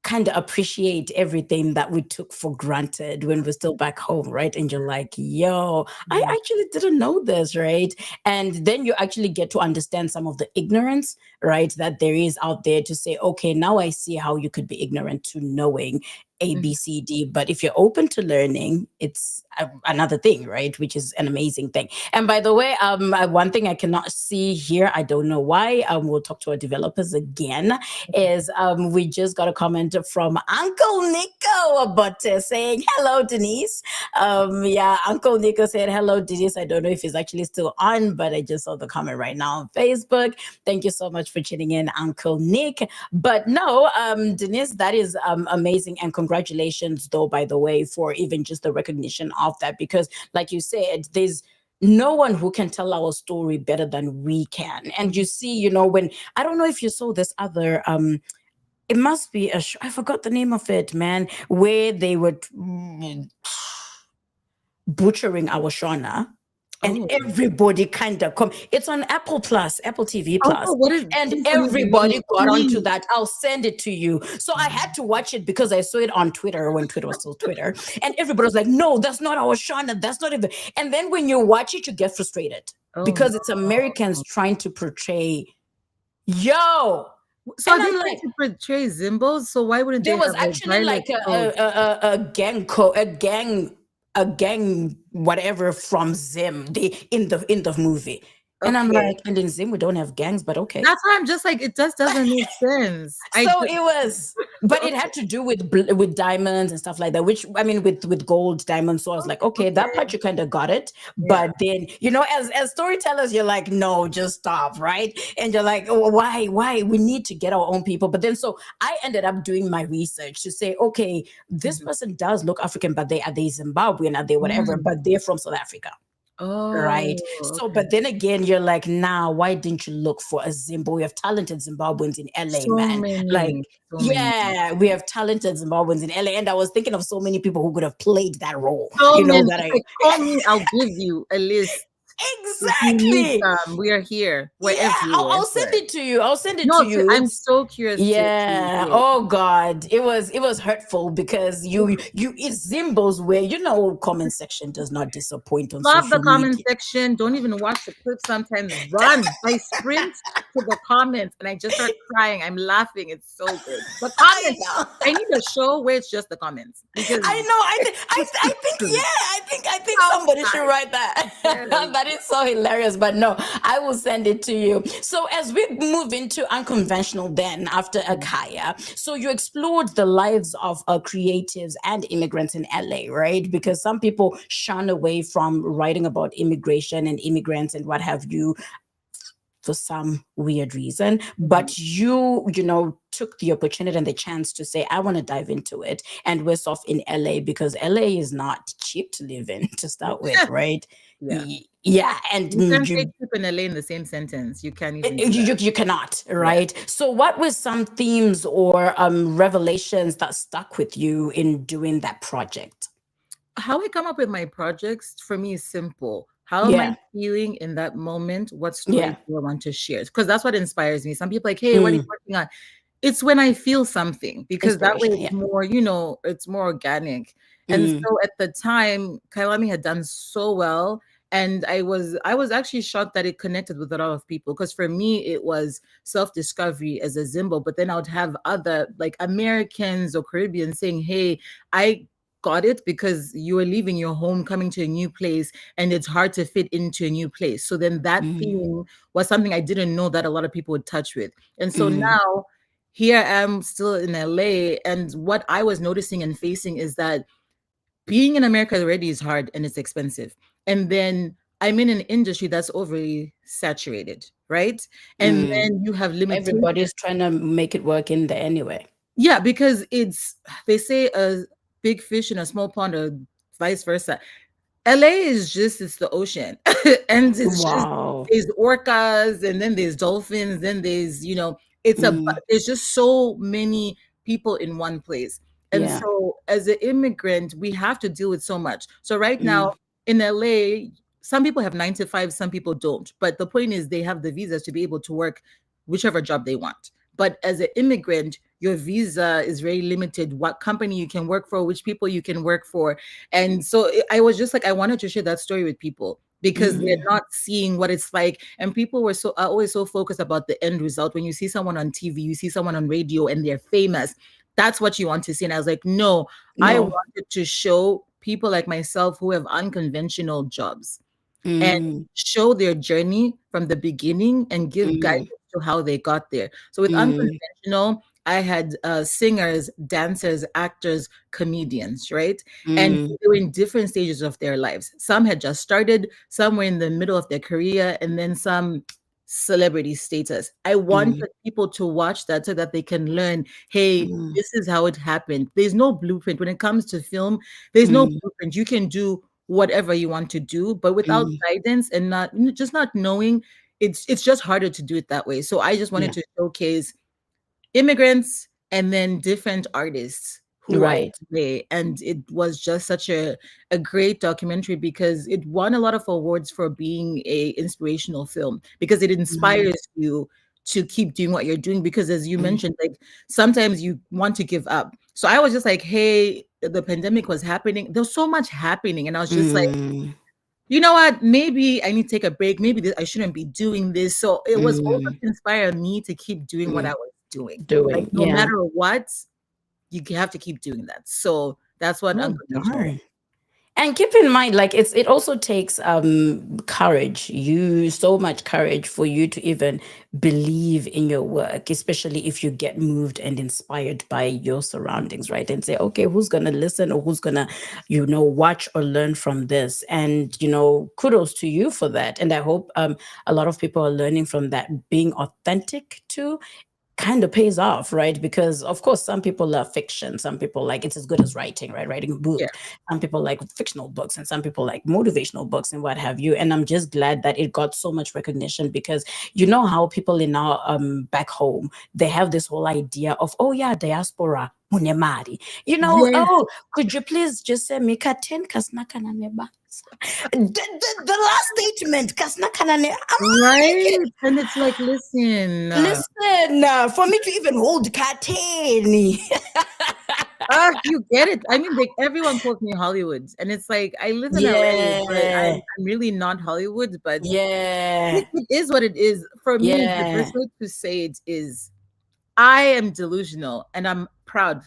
kind of appreciate everything that we took for granted when we're still back home, right? And you're like, yo, I actually didn't know this, right? And then you actually get to understand some of the ignorance, right, that there is out there to say, okay, now I see how you could be ignorant to knowing A, B, C, D. But if you're open to learning, it's another thing, right? Which is an amazing thing. And by the way, one thing I cannot see here, I don't know why, we'll talk to our developers again, is we just got a comment from Uncle Nico about saying, hello, Denise. Uncle Nico said, hello, Denise. I don't know if he's actually still on, but I just saw the comment right now on Facebook. Thank you so much for tuning in, Uncle Nick. But no, Denise, that is amazing. And congratulations, though, by the way, for even just the recognition of that, because like you said, there's no one who can tell our story better than we can. And you see, when, I don't know if you saw this other, it must be I forgot the name of it, man, where they were butchering our Shona. And everybody kind of it's on Apple TV Plus. And everybody got onto that. I'll send it to you. So I had to watch it because I saw it on Twitter when Twitter was still Twitter. And everybody was like, no, that's not our Shona. That's not even. And then when you watch it, you get frustrated because it's Americans trying to portray, yo.
So they trying to portray Zimbos. So why wouldn't
there was actually like a gang whatever from Zim in the movie. And I'm like, and in Zim we don't have gangs, but okay.
That's why I'm just like, it just doesn't make sense.
But it had to do with diamonds and stuff like that, which I mean with gold, diamonds. So I was like, okay, that part you kind of got it. But then, as storytellers, you're like, no, just stop, right? And you're like, oh, why? We need to get our own people. But then so I ended up doing my research to say, okay, this person does look African, but are they Zimbabwean? Are they whatever? But they're from South Africa. Right. So, but then again, you're like, why didn't you look for a Zimbo? We have talented Zimbabweans in LA, man. We have talented Zimbabweans in LA. And I was thinking of so many people who could have played that role.
Call me, I'll give you a list.
Exactly.
We are here.
I'll send it to you. To you.
I'm so curious.
Yeah. Oh God, it was hurtful because it's Zimbos where comment section does not disappoint on
Love
social
the comment
media.
section. Don't even watch the clip. Sometimes run. I sprint to the comments and I just start crying. I'm laughing. It's so good. The comments. I need a show where it's just the comments.
Because I know. I think somebody should write that. That is so hilarious, but no, I will send it to you. So as we move into Unconventional then, after Akaya, so you explored the lives of creatives and immigrants in LA, right? Because some people shun away from writing about immigration and immigrants and what have you for some weird reason. But you took the opportunity and the chance to say, I want to dive into it. And we're off in LA because LA is not cheap to live in to start with, right? Yeah, and
You can't say cheap and LA in the same sentence. You can't even do that.
you cannot, right? So what were some themes or revelations that stuck with you in doing that project?
How I come up with my projects for me is simple. How am I
Yeah.
feeling in that moment? What story
Yeah.
do I want to share? Because that's what inspires me. Some people are like, hey, what are you
Mm.
working on? It's when I feel something, because that way
Inspiration,
it's
yeah.
more, it's more organic. And
Mm.
so at the time, Khayalami had done so well. And I was actually shocked that it connected with a lot of people, because for me it was self-discovery as a Zimbo, but then I would have other like Americans or Caribbeans saying, hey, I got it because you are leaving your home, coming to a new place, and it's hard to fit into a new place. So then that
Mm.
theme was something I didn't know that a lot of people would touch with. And so
Mm.
now here I am still in LA, and what I was noticing and facing is that being in America already is hard and it's expensive. And then I'm in an industry that's overly saturated, right? And
Mm.
then you have limitations.
Everybody's trying to make it work in there anyway.
Yeah, because they say a big fish in a small pond, or vice versa. LA is just, it's the ocean. And it's just,
Wow.
there's orcas, and then there's dolphins, then there's,
Mm.
there's just so many people in one place. And
Yeah.
so as an immigrant, we have to deal with so much. So right
Mm.
now in LA, some people have 9 to 5, some people don't. But the point is they have the visas to be able to work whichever job they want. But as an immigrant, your visa is very limited, what company you can work for, which people you can work for. And so I was just like, I wanted to share that story with people, because they're
Mm.
not seeing what it's like. And people were so are always so focused about the end result. When you see someone on TV, you see someone on radio and they're famous, that's what you want to see. And I was like, no, I
No.
wanted to show people like myself who have unconventional jobs and
Mm.
show their journey from the beginning and give
Mm.
guidance to how they got there. So with
Mm.
unconventional, I had singers, dancers, actors, comedians, right? And
Mm.
they were in different stages of their lives. Some had just started, some were in the middle of their career, and then some celebrity status. I
Mm.
wanted people to watch that so that they can learn, hey,
Mm.
this is how it happened. There's no blueprint. When it comes to film, there's no
Mm.
blueprint. You can do whatever you want to do, but without
Mm.
guidance and just not knowing, it's just harder to do it that way. So I just wanted
Yeah.
to showcase immigrants and then different artists who are
Right.
today. And it was just such a great documentary, because it won a lot of awards for being a inspirational film, because it
Mm.
inspires you to keep doing what you're doing. Because as you
Mm.
mentioned, like sometimes you want to give up. So I was just like, hey, the pandemic was happening. There was so much happening. And I was just like,
Mm.
you know what? Maybe I need to take a break. Maybe I shouldn't be doing this. So it was also
Mm.
to inspire me to keep doing what I
Mm.
was doing. Like
Doing.
no
Yeah.
matter what, you have to keep doing that. So that's what
Oh,
unconventional.
darn. And keep in mind, like it also takes courage. You so much courage for you to even believe in your work, especially if you get moved and inspired by your surroundings, right? And say, okay, who's gonna listen or who's gonna, watch or learn from this? And kudos to you for that. And I hope a lot of people are learning from that. Being authentic too kind of pays off, right? Because of course some people love fiction, some people like it's as good as writing, right? Writing a
Yeah.
book. Some people like fictional books, and some people like motivational books and what have you. And I'm just glad that it got so much recognition, because you know how people in our back home, they have this whole idea of, oh yeah, diaspora munyemari,
Yes.
oh, could you please just say me 10 kasnakana neba. The last statement kasnakana ne,
Right. And it's like, listen,
listen, for me to even hold Kateni.
you get it. I mean, like everyone calls me Hollywood, and it's like I live in LA, but
Yeah.
I'm really not Hollywood. But
Yeah.
it is what it is. For me, the
Yeah.
best way to say it is I am delusional and I'm proud.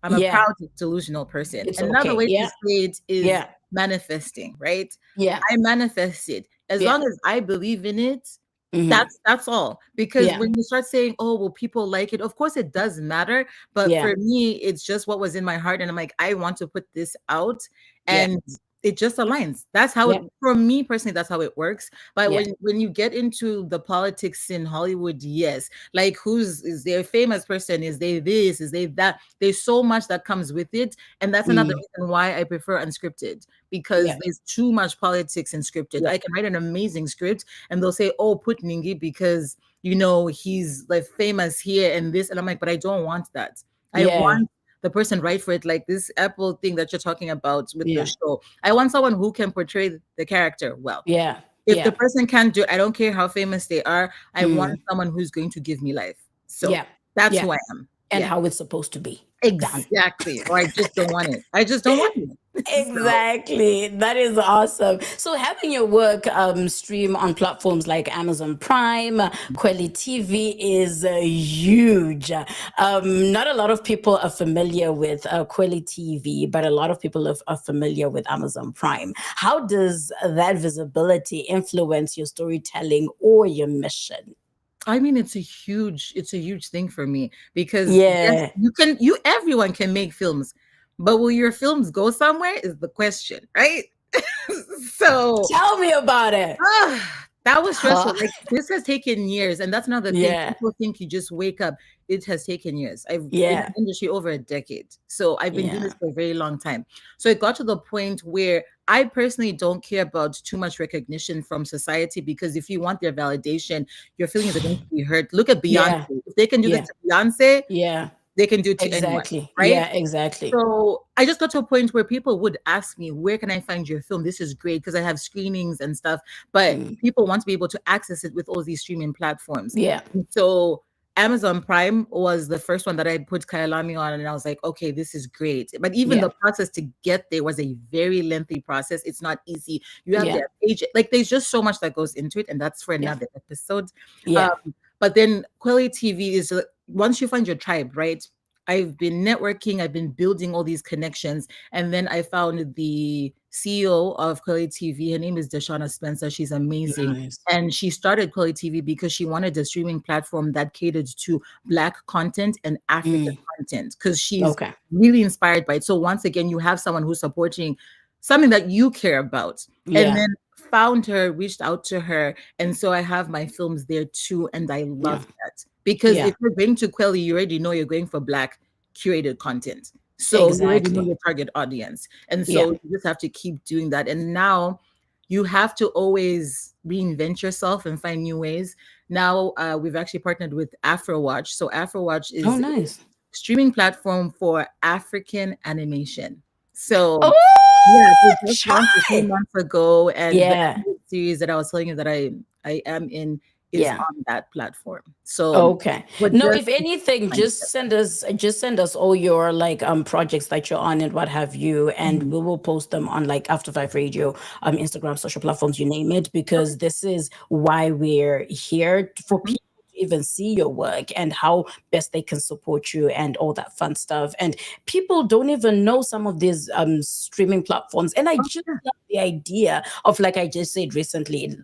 I'm a
Yeah.
proud delusional person.
It's
Another
okay.
way to
Yeah.
say it is
Yeah.
manifesting, right?
Yeah.
I manifest it. As
Yeah.
long as I believe in it,
Mhm.
that's all. Because
Yeah.
when you start saying, oh, well, people like it, of course it does matter. But
Yeah.
for me, it's just what was in my heart. And I'm like, I want to put this out.
Yeah.
And it just aligns. That's how
Yeah.
it, for me personally, that's how it works. But
Yeah.
when you get into the politics in Hollywood, yes, like is there a famous person? Is there this? Is there that? There's so much that comes with it. And that's another reason why I prefer unscripted, because
Yeah.
there's too much politics in scripted.
Yeah.
I can write an amazing script and they'll say, oh, put Ningi because you know he's like famous here and this. And I'm like, but I don't want that. I
Yeah.
want the person right for it, like this Apple thing that you're talking about with the
Yeah.
show. I want someone who can portray the character well.
Yeah.
If
Yeah.
the person can't do it, I don't care how famous they are. I want
Mm.
someone who's going to give me life. So
Yeah.
that's
Yeah.
who I am.
And
Yeah.
how it's supposed to be. Done.
Exactly. Or I just don't want it. I just don't want it.
Exactly. That is awesome. So having your work stream on platforms like Amazon Prime, Kweli TV is huge. Not a lot of people are familiar with Kweli TV, but a lot of people are familiar with Amazon Prime. How does that visibility influence your storytelling or your mission?
I mean, it's a huge thing for me because yes, everyone can make films, but will your films go somewhere is the question, right? So
tell me about it.
That was stressful. Like this has taken years, and that's another thing.
Yeah.
People think you just wake up. It has taken years. I've been in
Yeah.
the industry over a decade, so I've been doing
Yeah.
this for a very long time. So it got to the point where I personally don't care about too much recognition from society, because if you want their validation, your feelings are going to be hurt. Look at Beyonce.
Yeah.
If they can do
Yeah.
this to Beyonce,
Yeah.
they can do it to
Exactly.
anyone, right?
Yeah, exactly.
So I just got to a point where people would ask me, where can I find your film? This is great because I have screenings and stuff, but people want to be able to access it with all these streaming platforms.
Yeah.
So Amazon Prime was the first one that I put Khayalami on, and I was like, okay, this is great. But even the process to get there was a very lengthy process. It's not easy. You have to age it. Like there's just so much that goes into it, and that's for another episode.
Yeah.
But then Kweli TV is once you find your tribe, right? I've been networking, I've been building all these connections, and then I found the CEO of Khayalami TV. Her name is Deshauna Spencer. She's amazing.
Nice.
And she started Khayalami TV because she wanted a streaming platform that catered to Black content and African content, because she's really inspired by it. So once again, you have someone who's supporting something that you care about.
Yeah.
And then found her, reached out to her. And so I have my films there too. And I love that. Because if you're going to Kweli, you already know you're going for Black curated content. So you already know your target audience. And so you just have to keep doing that. And now you have to always reinvent yourself and find new ways. Now we've actually partnered with Afrowatch. So Afrowatch is a streaming platform for African animation. So they just launched a few months ago, and the series that I was telling you that I am in is on that platform. So
no, if anything, just send us all your like projects that you're on and what have you, and we will post them on like After5Radio, Instagram, social platforms, you name it, because this is why we're here, for people even see your work and how best they can support you and all that fun stuff. And people don't even know some of these streaming platforms. And I just love the idea of, like I just said recently,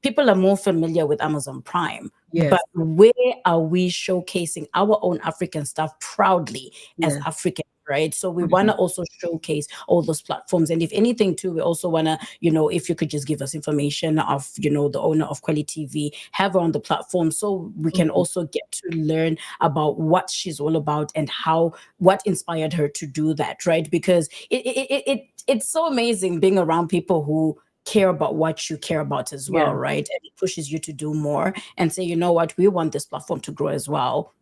people are more familiar with Amazon Prime.
Yes.
But where are we showcasing our own African stuff proudly as African? Right. So we want to also showcase all those platforms. And if anything, too, we also want to, if you could just give us information of, the owner of Kweli TV, have her on the platform so we can also get to learn about what she's all about and what inspired her to do that. Right. Because it's so amazing being around people who care about what you care about as well, right? And it pushes you to do more and say, you know what, we want this platform to grow as well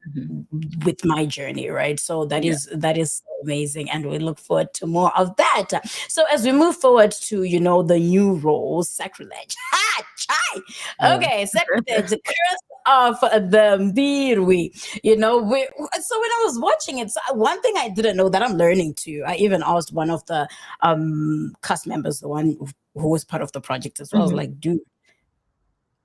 with my journey, right? So that is so amazing, and we look forward to more of that. So as we move forward to, the new roles, Sacrilege. Ha! Chai! Okay, Sacrilege, the curse of the Mbirwi. So when I was watching it, one thing I didn't know that I'm learning too, I even asked one of the cast members, the one who was part of the project as well. I was like, dude,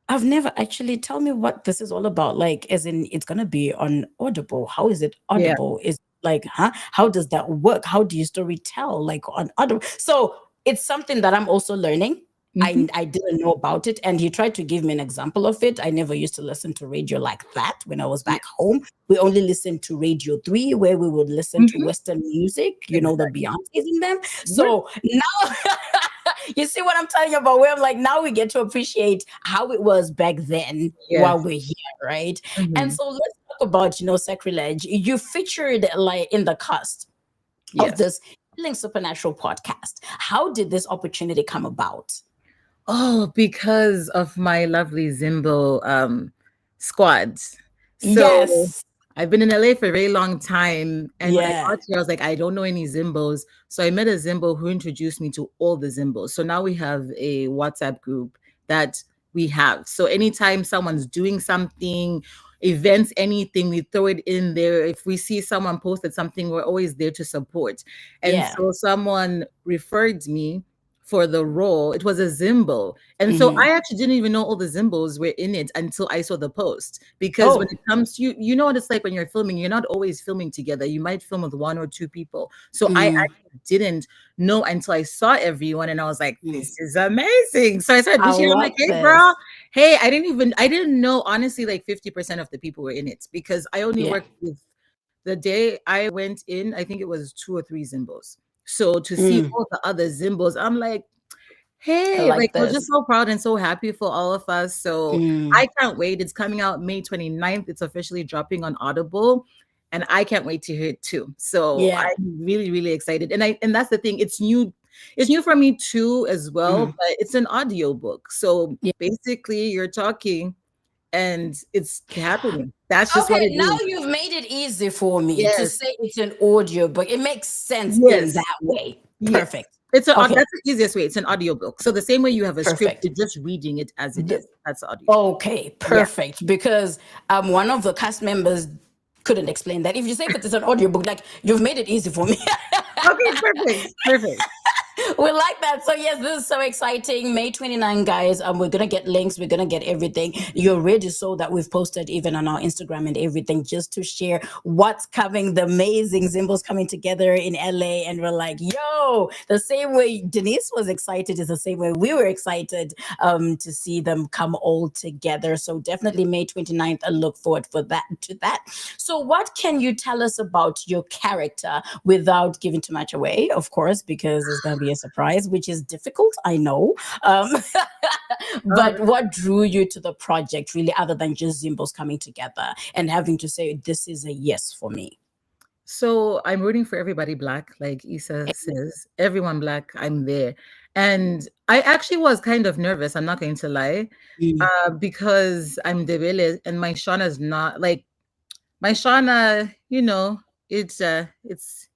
I've never actually, tell me what this is all about. Like, as in, it's going to be on Audible. How is it Audible? Is like, how does that work? How do you story tell like on Audible? So it's something that I'm also learning. I didn't know about it. And he tried to give me an example of it. I never used to listen to radio like that when I was back home. We only listened to Radio 3, where we would listen to Western music, the Beyoncé's in them. So now You see what I'm telling you about? Where I'm like, now we get to appreciate how it was back then while we're here, right? And so let's talk about, Sacrilege. You featured like in the cast of this Healing Supernatural podcast. How did this opportunity come about?
Oh, because of my lovely Zimbo squad. So
Yes.
I've been in LA for a very long time. And when I got here, I was like, I don't know any Zimbos. So I met a Zimbo who introduced me to all the Zimbos. So now we have a WhatsApp group that we have. So anytime someone's doing something, events, anything, we throw it in there. If we see someone posted something, we're always there to support. And so someone referred me for the role. It was a Zimbo. And so I actually didn't even know all the Zimbos were in it until I saw the post. Because when it comes to you know what it's like when you're filming, you're not always filming together. You might film with one or two people. So I actually didn't know until I saw everyone and I was like, this is amazing. So I started dishing. I'm like, hey, girl. Hey, I didn't know, honestly, like 50% of the people were in it because I only worked with, the day I went in, I think it was 2 or 3 Zimbos. So to see all the other Zimbos, I'm like, hey, I was just so proud and so happy for all of us. So I can't wait. It's coming out May 29th. It's officially dropping on Audible. And I can't wait to hear it too. So I'm really, really excited. And that's the thing. It's new. It's new for me too, as well, but it's an audio book. So basically you're talking and it's happening. That's just what it is.
Now you've made it easy for me to say it's an audio book. It makes sense in that way. Perfect.
It's that's the easiest way. It's an audio book. So the same way you have a script, you're just reading it as it is. That's audio.
Okay, perfect. Because one of the cast members couldn't explain that. If you say that it's an audio book, like you've made it easy for me.
Okay, perfect.
We like that. So yes, this is so exciting. May 29, guys. We're gonna get links. We're gonna get everything. You already saw that we've posted even on our Instagram and everything, just to share what's coming. The amazing Zimbos coming together in LA, and we're like, yo, the same way Denise was excited is the same way we were excited to see them come all together. So definitely May 29th. I look forward to that. So what can you tell us about your character without giving too much away, of course, because it's gonna be a surprise, which is difficult, I know. But what drew you to the project, really, other than just Zimbos coming together and having to say, this is a yes for me?
So I'm rooting for everybody Black, like Issa says. Everyone Black, I'm there. And I actually was kind of nervous, I'm not going to lie, because I'm Debele and my Shauna's not, like, my Shauna,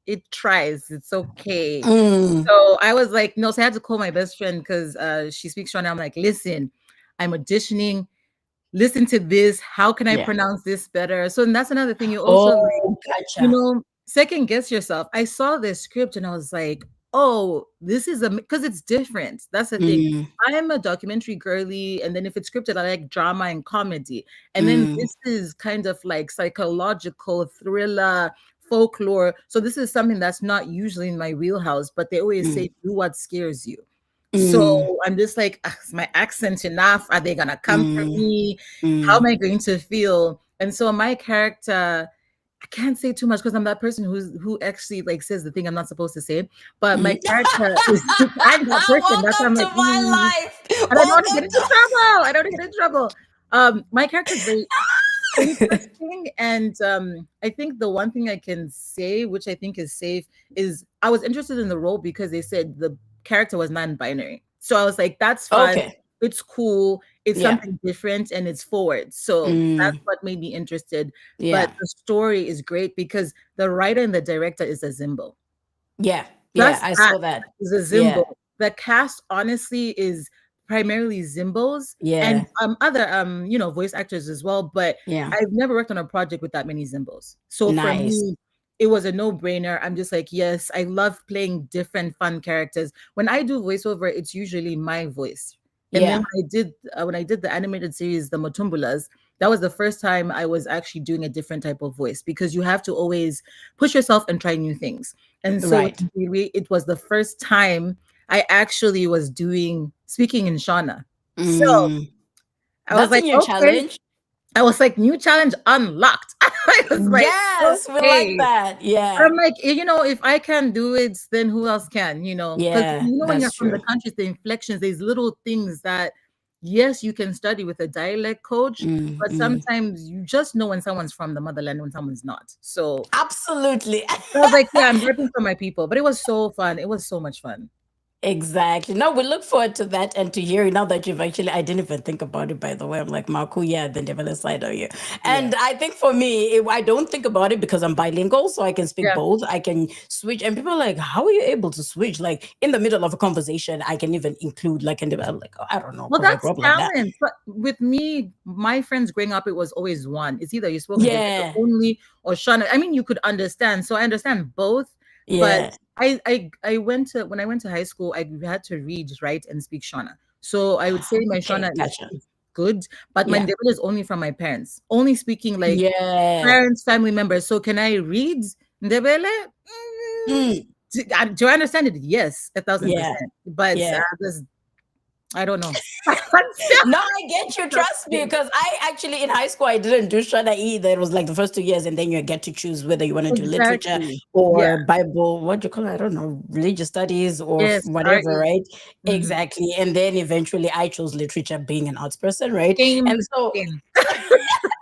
it tries. It's okay. So I was like, no, so I had to call my best friend because she speaks Shona. I'm like, listen, I'm auditioning. Listen to this. How can I pronounce this better? So that's another thing. You also, second guess yourself. I saw this script and I was like, oh, this is because it's different. That's the thing. I am a documentary girly. And then if it's scripted, I like drama and comedy. And then this is kind of like psychological thriller, folklore. So this is something that's not usually in my wheelhouse, but they always say, do what scares you. So I'm just like, is my accent enough? Are they going to come for me? How am I going to feel? And so my character, I can't say too much because I'm that person who actually like says the thing I'm not supposed to say. But my character is I'm that person. That's why I'm like,
my life.
And I don't want to get into trouble. My character is very interesting, and I think the one thing I can say, which I think is safe, is I was interested in the role because they said the character was non-binary. So I was like, that's fun. Okay. It's cool. It's something different and it's forward. So that's what made me interested. But the story is great because the writer and the director is a Zimbo.
I saw that.
Is a Zimbo. The cast honestly is primarily Zimbos and other voice actors as well. But I've never worked on a project with that many Zimbos. So for me, it was a no-brainer. I'm just like, yes, I love playing different fun characters. When I do voiceover, it's usually my voice. And then when I did the animated series, The Motumbulas, that was the first time I was actually doing a different type of voice because you have to always push yourself and try new things. And so it was the first time I actually was speaking in Shona. So I was like,
challenge.
I was like, new challenge unlocked. I was like,
Yes, we like
okay.
that. Yeah.
I'm like, if I can do it, then who else can, Because
Yeah,
when you're
that's
from the
true.
country, the inflections, there's little things that, yes, you can study with a dialect coach, but sometimes you just know when someone's from the motherland, when someone's not. So
Absolutely.
I was like, yeah, I'm repping for my people. But it was so fun. It was so much fun.
Exactly. No, we look forward to that and to hearing now that you've actually, I didn't even think about it, by the way. I'm like, Marco, yeah, the devil side of you. And I think for me, I don't think about it because I'm bilingual, so I can speak both. I can switch. And people are like, how are you able to switch? Like in the middle of a conversation, I can even include like, I'm like, oh, I don't know.
Well,
I
that's
grew up like that.
talent. But with me, my friends growing up, it was always one. It's either you spoke
Yeah.
only or Shona. I mean, you could understand. So I understand both.
Yeah.
But I went to when I went to high school, I had to read, write, and speak Shona. So I would say my Shona is good, but my Ndebele is only from my parents, only speaking like parents, family members. So can I read Ndebele? Do I understand it? Yes, 1,000%. But I don't know.
No, I get you. Trust me, because I actually in high school I didn't do Shona either. It was like the first 2 years, and then you get to choose whether you want to do literature or Bible. What do you call it? I don't know, religious studies or whatever, right? Exactly. And then eventually I chose literature, being an arts person, right? And so.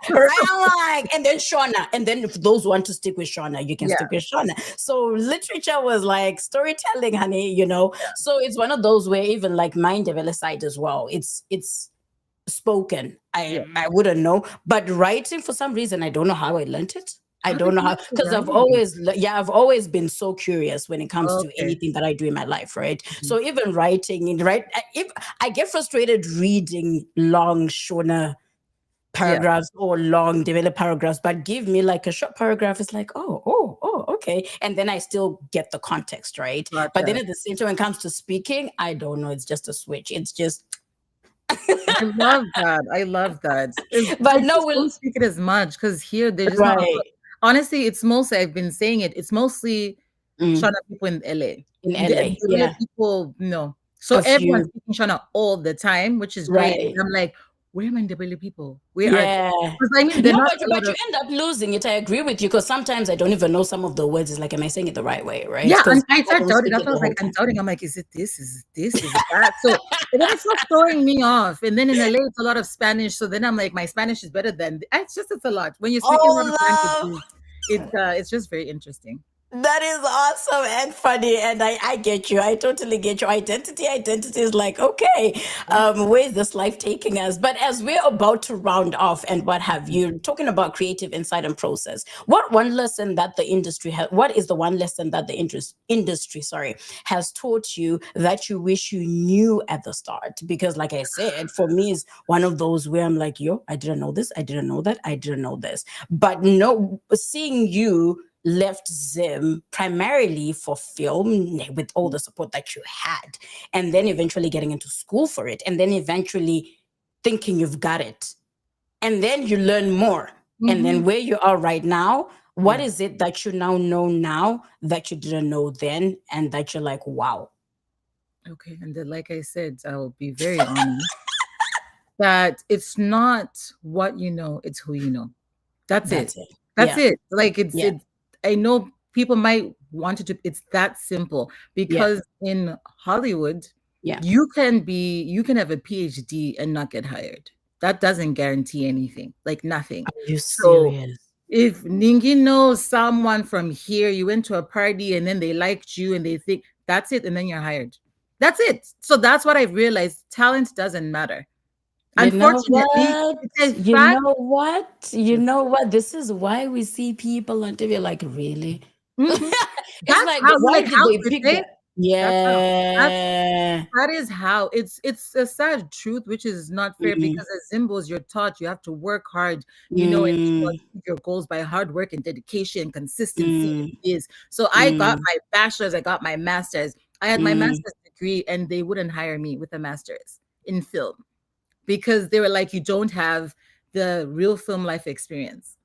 Right, and then Shona, and then if those want to stick with Shona, you can stick with Shona. So literature was like storytelling, honey, So it's one of those where even like my Ndebele side as well, it's spoken. I wouldn't know, but writing for some reason I don't know how I learned it. I don't know how, because I've always been so curious when it comes to anything that I do in my life, right? So even writing, if I get frustrated reading long Shona paragraphs or long developed paragraphs, but give me like a short paragraph. It's like, oh, okay. And then I still get the context, right? But then at the same time, when it comes to speaking, I don't know. It's just a switch. It's just.
I love that.
But no,
we'll speak it as much because here there's not. Honestly, it's mostly, I've been saying it, it's mostly Shona people in LA.
In LA,
people, no. So everyone's speaking Shona all the time, which is great. And I'm like, where are my Ndebele people? Where are they? I mean,
but you end up losing it. I agree with you, because sometimes I don't even know some of the words. It's like, am I saying it the right way, right?
Yeah, and I started doubting. I was like, I'm doubting. I'm like, is it this? Is this? Is it that? So and then it starts throwing me off. And then in LA, it's a lot of Spanish. So then I'm like, my Spanish is better than. It's a lot. When you're speaking a lot of languages, it's just very interesting.
That is awesome and funny, and I get you. I totally get you. Identity is like, okay, where's this life taking us? But as we're about to round off and what have you, talking about creative insight and process, what is the one lesson that the industry has taught you that you wish you knew at the start? Because like I said, for me, it's one of those where I'm like, I didn't know this, I didn't know that, I didn't know this. But no, seeing you left Zim primarily for film with all the support that you had, and then eventually getting into school for it, and then eventually thinking you've got it, and then you learn more, and then where you are right now, what is it that you now know now that you didn't know then, and that you're like, wow?
Okay, and then, like I said, I'll be very honest that it's not what you know, it's who you know. That's it. That's it. Like it's I know people might want it to, it's that simple, because in Hollywood, you can have a PhD and not get hired. That doesn't guarantee anything, like nothing.
Are you serious?
If Ningi knows someone from here, you went to a party and then they liked you and they think that's it, and then you're hired. That's it. So that's what I've realized. Talent doesn't matter. Unfortunately,
you know what? This is why we see people on TV like, really? It's like, why did they pick that?
That is how it's a sad truth, which is not fair, because as Zimbos, you're taught you have to work hard, and achieve your goals by hard work and dedication and consistency. So I got my bachelor's, I got my master's. I had my master's degree, and they wouldn't hire me with a master's in film, because they were like, you don't have the real film life experience.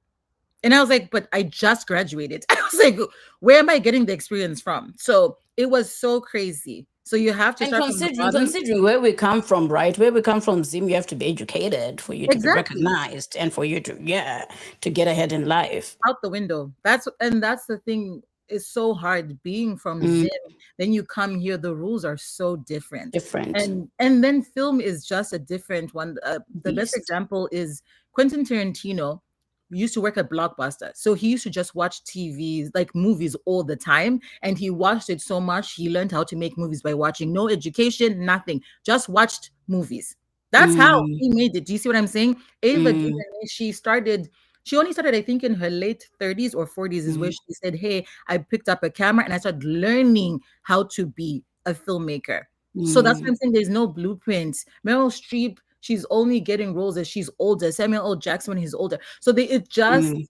And I was like, but I just graduated. I was like, where am I getting the experience from? So it was so crazy. So you have to
And
start from the bottom.
considering where we come from, right? Where we come from, Zim, you have to be educated for you to be
Exactly.
recognized and for you to get ahead in life.
Out the window. That's the thing. It's so hard being from
Mm,
Zim. Then you come here, the rules are so different.
different.
And then film is just a different one. The best
Beast.
example is Quentin Tarantino used to work at Blockbuster. So he used to just watch TVs, like movies all the time. And he watched it so much, he learned how to make movies by watching. No education, nothing. Just watched movies. That's how
Mm,
he made it. Do you see what I'm saying? Ava
mm,
DuVernay, she only started, I think, in her late 30s or 40s, is where
mm,
she said, hey, I picked up a camera and I started learning how to be a filmmaker. So that's what
mm,
I'm saying. There's no blueprint. Meryl Streep, she's only getting roles as she's older. Samuel L. Jackson when he's older. So
mm.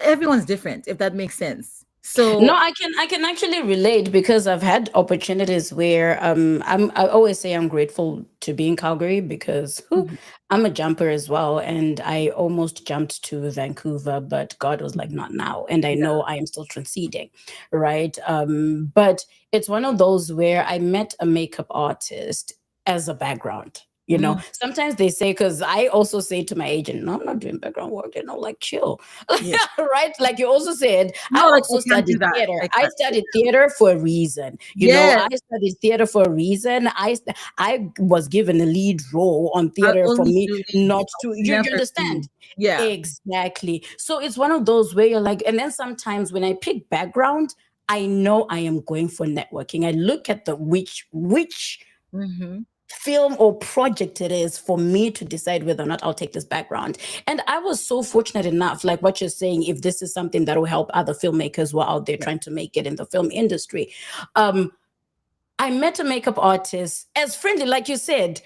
everyone's different, if that makes sense. So
No, I can actually relate because I've had opportunities where I always say I'm grateful to be in Calgary because
Mhm.
I'm a jumper as well, and I almost jumped to Vancouver, but God was like, not now, and I know I am still transiting, right? But it's one of those where I met a makeup artist as a background.
Mm.
Sometimes they say, because I also say to my agent, no, I'm not doing background work, like chill.
Yeah.
Right? Like you also said, I
No, like
also
I can't do
studied
that.
theater.
I
I
can't.
studied theater for a reason.
Yes,
I studied theater for a reason. I was given a lead role on
I'll
theater for
only
me
do leads.
not to, you
Never
understand?
do. Yeah.
Exactly. So it's one of those where you're like, and then sometimes when I pick background, I know I am going for networking. I look at the which
Mm-hmm.
film or project it is for me to decide whether or not I'll take this background. And I was so fortunate enough, like what you're saying, if this is something that will help other filmmakers who are out there trying to make it in the film industry. I met a makeup artist as friendly, like you said,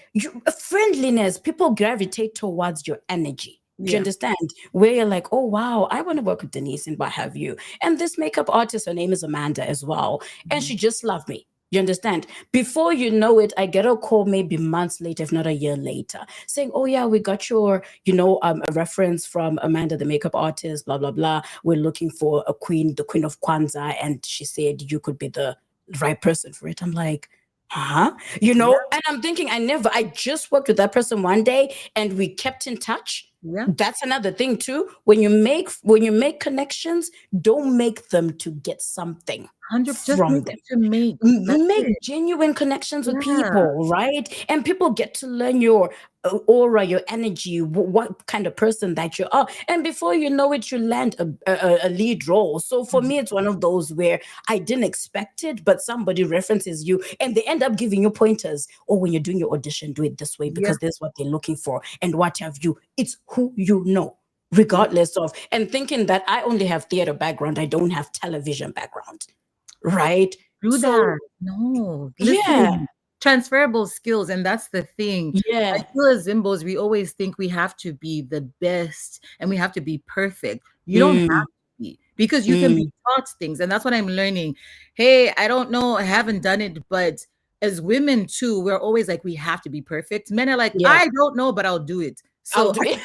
friendliness, people gravitate towards your energy. Do you
Yeah.
understand? Where you're like, oh, wow, I want to work with Denise and what have you. And this makeup artist, her name is Amanda as well. And she just loved me. You understand? Before you know it, I get a call maybe months later, if not a year later, saying, oh, yeah, we got your, a reference from Amanda, the makeup artist, blah, blah, blah. We're looking for the queen of Kwanzaa. And she said you could be the right person for it. I'm like, huh? And I'm thinking, I just worked with that person one day and we kept in touch.
Yeah.
That's another thing too. When you make connections, don't make them to get something
100. Just
from
make
them.
it to make. That's
Make
it.
genuine connections with
Yeah.
people, right? And people get to learn your aura, your energy, what kind of person that you are. And before you know it, you land a lead role. So for me, it's one of those where I didn't expect it, but somebody references you and they end up giving you pointers. Or when you're doing your audition, do it this way because this is what they're looking for. And what have you? It's who you know, regardless of. And thinking that I only have theater background, I don't have television background. Right?
Do
So
that. No.
yeah,
Listen. Transferable skills, and that's the thing.
yeah,
I feel as Zimbos, we always think we have to be the best and we have to be perfect. You don't have to be, because you can be taught things, and that's what I'm learning. Hey, I don't know, I haven't done it, but as women too, we're always like, we have to be perfect. Men are like,
yeah.
I don't know, but I'll do it.
I'll
So
do it.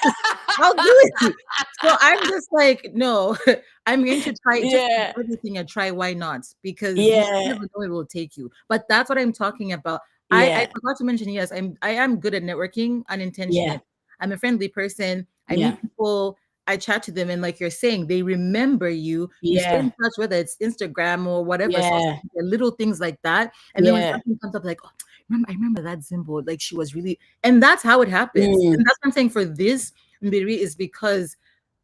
I'll do it. So I'm just like, no, I'm going to try just
Yeah.
everything and try. Why not? Because you
Yeah.
never know where it will take you. But that's what I'm talking about.
Yeah.
I forgot to mention, yes, I am good at networking unintentionally.
Yeah.
I'm a friendly person. I
Yeah.
meet people, I chat to them, and like you're saying, they remember you. You stay
Yeah.
in touch, whether it's Instagram or whatever, social
Yeah.
media, little things like that. And then when
Yeah.
something comes up, like, oh, I remember that Zimbo, like she was really, and that's how it happens. And that's what I'm saying for this Mbirwi, is because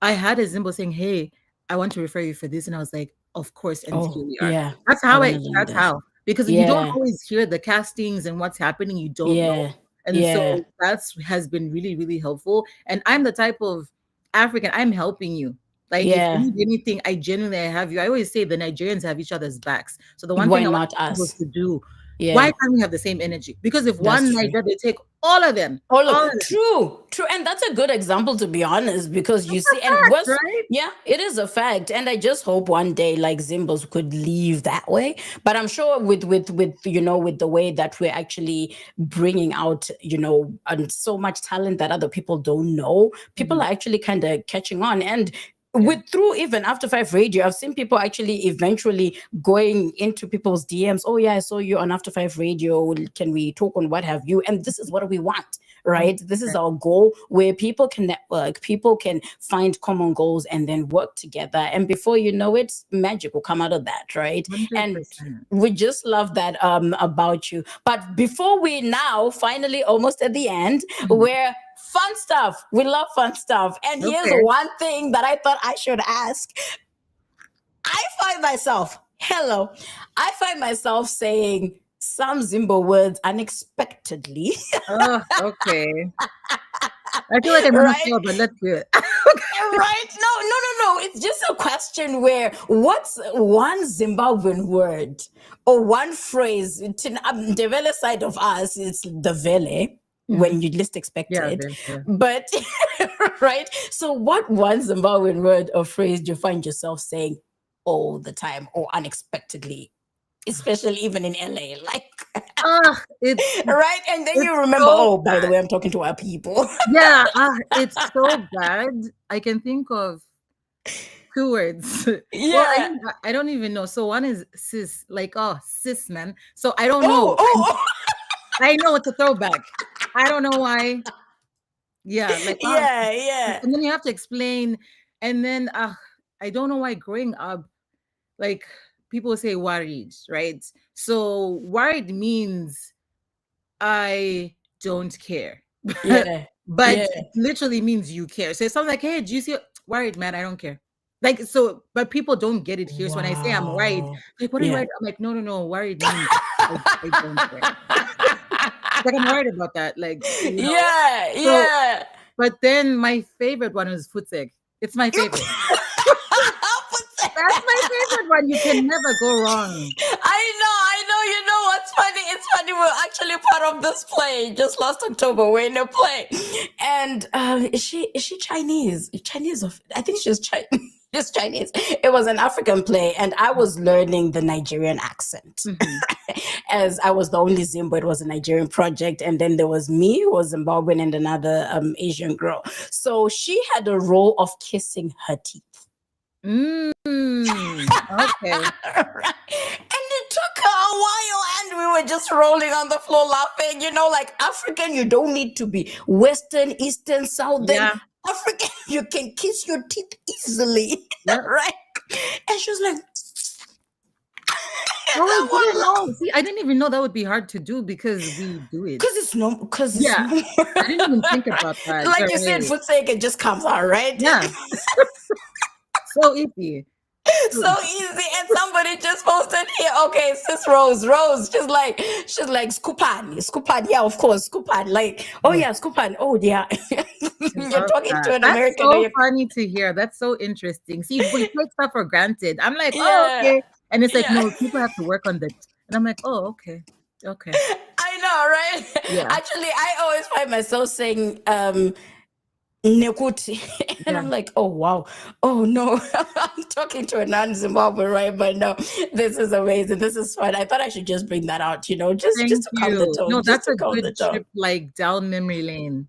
I had a Zimbo saying, hey, I want to refer you for this. And I was like, of course. And here
Oh,
we are.
yeah.
That's
I
how
wanna learn
that's
that.
how, because you don't
Yeah.
always hear the castings and what's happening. You don't know.
Yeah.
And
Yeah.
so that's has been really, really helpful. And I'm the type of African, I'm helping you. Like if
Yeah.
you need anything, I genuinely have you. I always say the Nigerians have each other's backs. So the one
Why
thing I want
not
people
us?
to do,
Yeah.
why can't we have the same energy? Because if
That's
one
true.
Niger, they take all of them.
All
All
of
of them.
true, and that's a good example, to be honest, because you see, and
Fact,
what's
right?
yeah, it is a fact, and I just hope one day like Zimbos could leave that way. But I'm sure with with the way that we're actually bringing out and so much talent that other people don't know, people are actually kind of catching on. And with through even After5Radio, I've seen people actually eventually going into people's DMs. Oh yeah, I saw you on After5Radio. Can we talk on what have you? And this is what we want, right? This is our goal, where people can network, people can find common goals and then work together. And before you know it, magic will come out of that, right?
100%.
And we just love that about you. But before we now finally almost at the end, where fun stuff. We love fun stuff. And here's one thing that I thought I should ask. I find myself saying some Zimbo words unexpectedly.
Oh, okay. I feel like I'm gonna fail, but let's do it.
Right? No. It's just a question where what's one Zimbabwean word or one phrase? The Vele side of us is the Vele. When you least expect it. But, right? So what one Zimbabwean word or phrase do you find yourself saying all the time or unexpectedly, especially even in LA? Like, right? And then you remember, by the way, I'm talking to our people.
Yeah, it's so bad. I can think of 2 words.
Yeah.
Well, I don't even know. So one is sis, like, sis, man. So I don't know. I know it's a throwback. I don't know why. Yeah, like
yeah.
And then you have to explain. And then I don't know why growing up, like people say worried, right? So worried means I don't care.
Yeah.
But it literally means you care. So it sounds like, hey, do you see worried, man? I don't care. Like, so, but people don't get it here. So when I say I'm worried, like, what are you worried? I'm like, no, worried means I don't care. Like, I'm worried about that. Like, you know?
Yeah.
But then my favorite one is Futsek. It's my favorite. That's my favorite one. You can never go wrong.
I know. You know what's funny? It's funny. We're actually part of this play. Just last October, we're in a play, and is she Chinese? I think she's Chinese. Just Chinese. It was an African play, and I was learning the Nigerian accent. As I was the only Zimbo, it was a Nigerian project, and then there was me, who was Zimbabwean, and another Asian girl. So she had a role of kissing her teeth.
Okay.
And it took her a while, and we were just rolling on the floor laughing. You know, like African, you don't need to be Western, Eastern, Southern.
Yeah.
African, you can kiss your teeth easily, right? And she was like,
I didn't even know that would be hard to do because we do it.
Because it's no,
I didn't even think about that.
Like you said, Futsek, it just comes out, right?
Yeah. So easy.
So easy. And somebody just posted here, okay, sis Rose, she's like Scoopani, yeah, of course, Scoopani, like, oh yeah, Scoopani, oh yeah. You're talking to an American.
That's so funny to hear. That's so interesting. See, we take stuff for granted. I'm like, okay. And it's like, no, people have to work on that. And I'm like, oh, okay.
I know, right?
Yeah.
Actually, I always find myself saying Nekuti. And I'm like, oh wow, oh no, I'm talking to a non-Zimbabwean, right? But no, this is amazing, this is fun. I thought I should just bring that out, just to calm the tone.
No, that's a good trip, like down memory lane.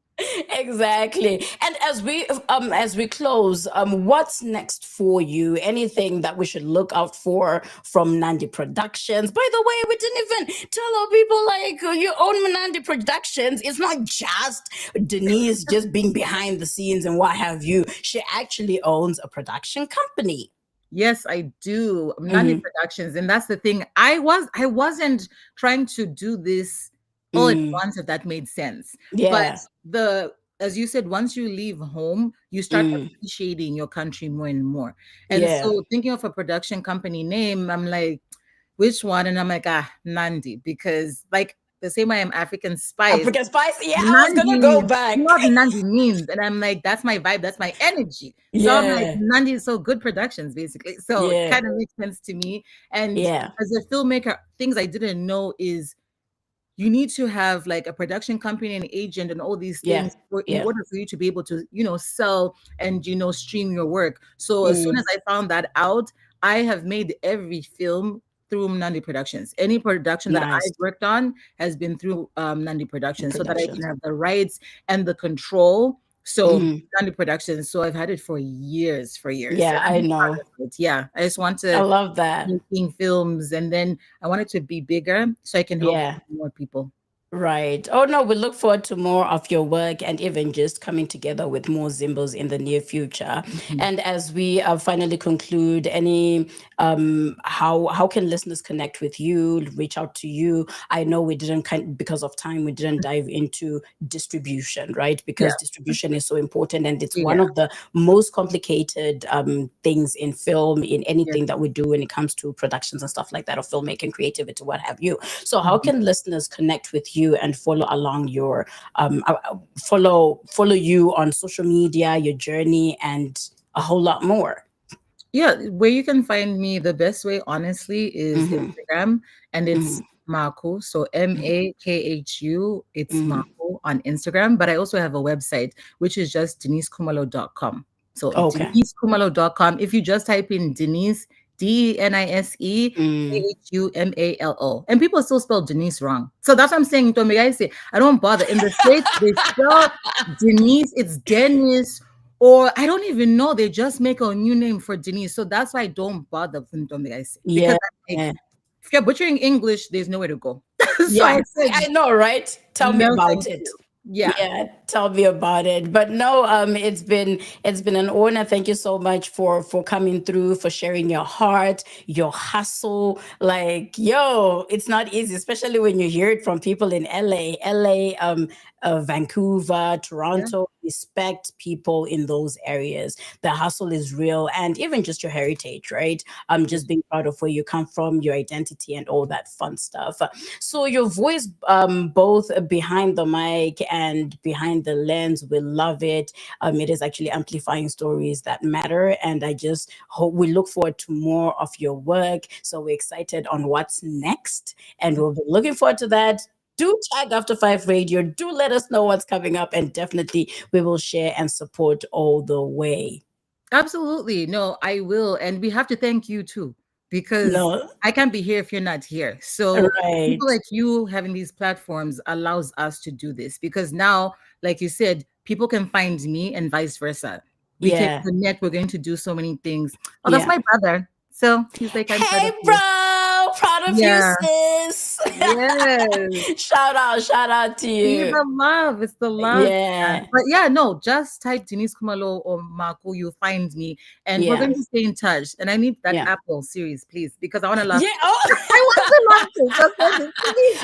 Exactly. And as we close, what's next for you? Anything that we should look out for from Nandi Productions? By the way, we didn't even tell our people, like, you own Nandi Productions. It's not just Denise just being behind the scenes and what have you. She actually owns a production company.
Yes, I do. Nandi Productions. And that's the thing. I wasn't trying to do this all at once, if that made sense.
Yeah.
But as you said, once you leave home, you start appreciating your country more and more. And so thinking of a production company name, I'm like, which one? And I'm like, Nandi, because like the same way I'm African Spice.
African Spice, yeah, Nandi, I was gonna go back.
You know what Nandi means? And I'm like, that's my vibe, that's my energy. So I'm like, Nandi is so good productions, basically. So it kind of makes sense to me. And as a filmmaker, things I didn't know is you need to have like a production company, an agent, and all these things in order for you to be able to, sell and, stream your work. So as soon as I found that out, I have made every film through Nandi Productions. Any production that I've worked on has been through Nandi Productions, so that I can have the rights and the control So done the production. So I've had it for years,
Yeah,
And
I
I'm proud
know.
of it. Yeah, I just want
I
to
love that.
making films, and then I want it to be bigger so I can help
Yeah.
more people.
Right. Oh no, we look forward to more of your work and even just coming together with more Zimbos in the near future. And as we finally conclude, any how can listeners connect with you, reach out to you? I know we didn't because of time we didn't dive into distribution, right? Because distribution is so important and it's one of the most complicated things in film, in anything that we do when it comes to productions and stuff like that, or filmmaking, creativity, what have you. So how can listeners connect with you and follow along your follow you on social media, your journey, and a whole lot more?
Yeah, where you can find me, the best way, honestly, is Instagram, and it's Makhu. So Makhu, it's Makhu on Instagram. But I also have a website, which is just denisekhumalo.com. So denisekhumalo.com. If you just type in Denise, DeniseKhumalo. And people still spell Denise wrong. So that's what I'm saying, Tommy. I say, I don't bother. In the States, they spell Denise, it's Dennis. Or I don't even know. They just make a new name for Denise. So that's why I don't bother with them, guys. Because if you're butchering English, there's nowhere to go. So
I know, right? Tell me about it. Yeah, tell me about it. But no, it's been an honor. Thank you so much for coming through, for sharing your heart, your hustle. Like, yo, it's not easy, especially when you hear it from people in LA, Vancouver, Toronto. Respect people in those areas. The hustle is real, and even just your heritage, right? Just being proud of where you come from, your identity, and all that fun stuff. So your voice, both behind the mic and behind the lens, we love it. It is actually amplifying stories that matter, and I just hope we look forward to more of your work. So we're excited on what's next, and we'll be looking forward to that. Do tag After5Radio. Do let us know what's coming up, and definitely we will share and support all the way.
Absolutely. No, I will. And we have to thank you too, because I can't be here if you're not here. So people like you having these platforms allows us to do this, because now, like you said, people can find me and vice versa. We can connect. We're going to do so many things. Oh, that's my brother. So he's like,
hey, bro, proud of you, sis.
Yes.
Shout out to you.
It's the love. It's the love.
Yeah.
But yeah, no, just type Denise Khumalo or Makhu, you'll find me. And we're going to stay in touch. And I need that Apple series, please, because I want to laugh.
Yeah.
I want to laugh.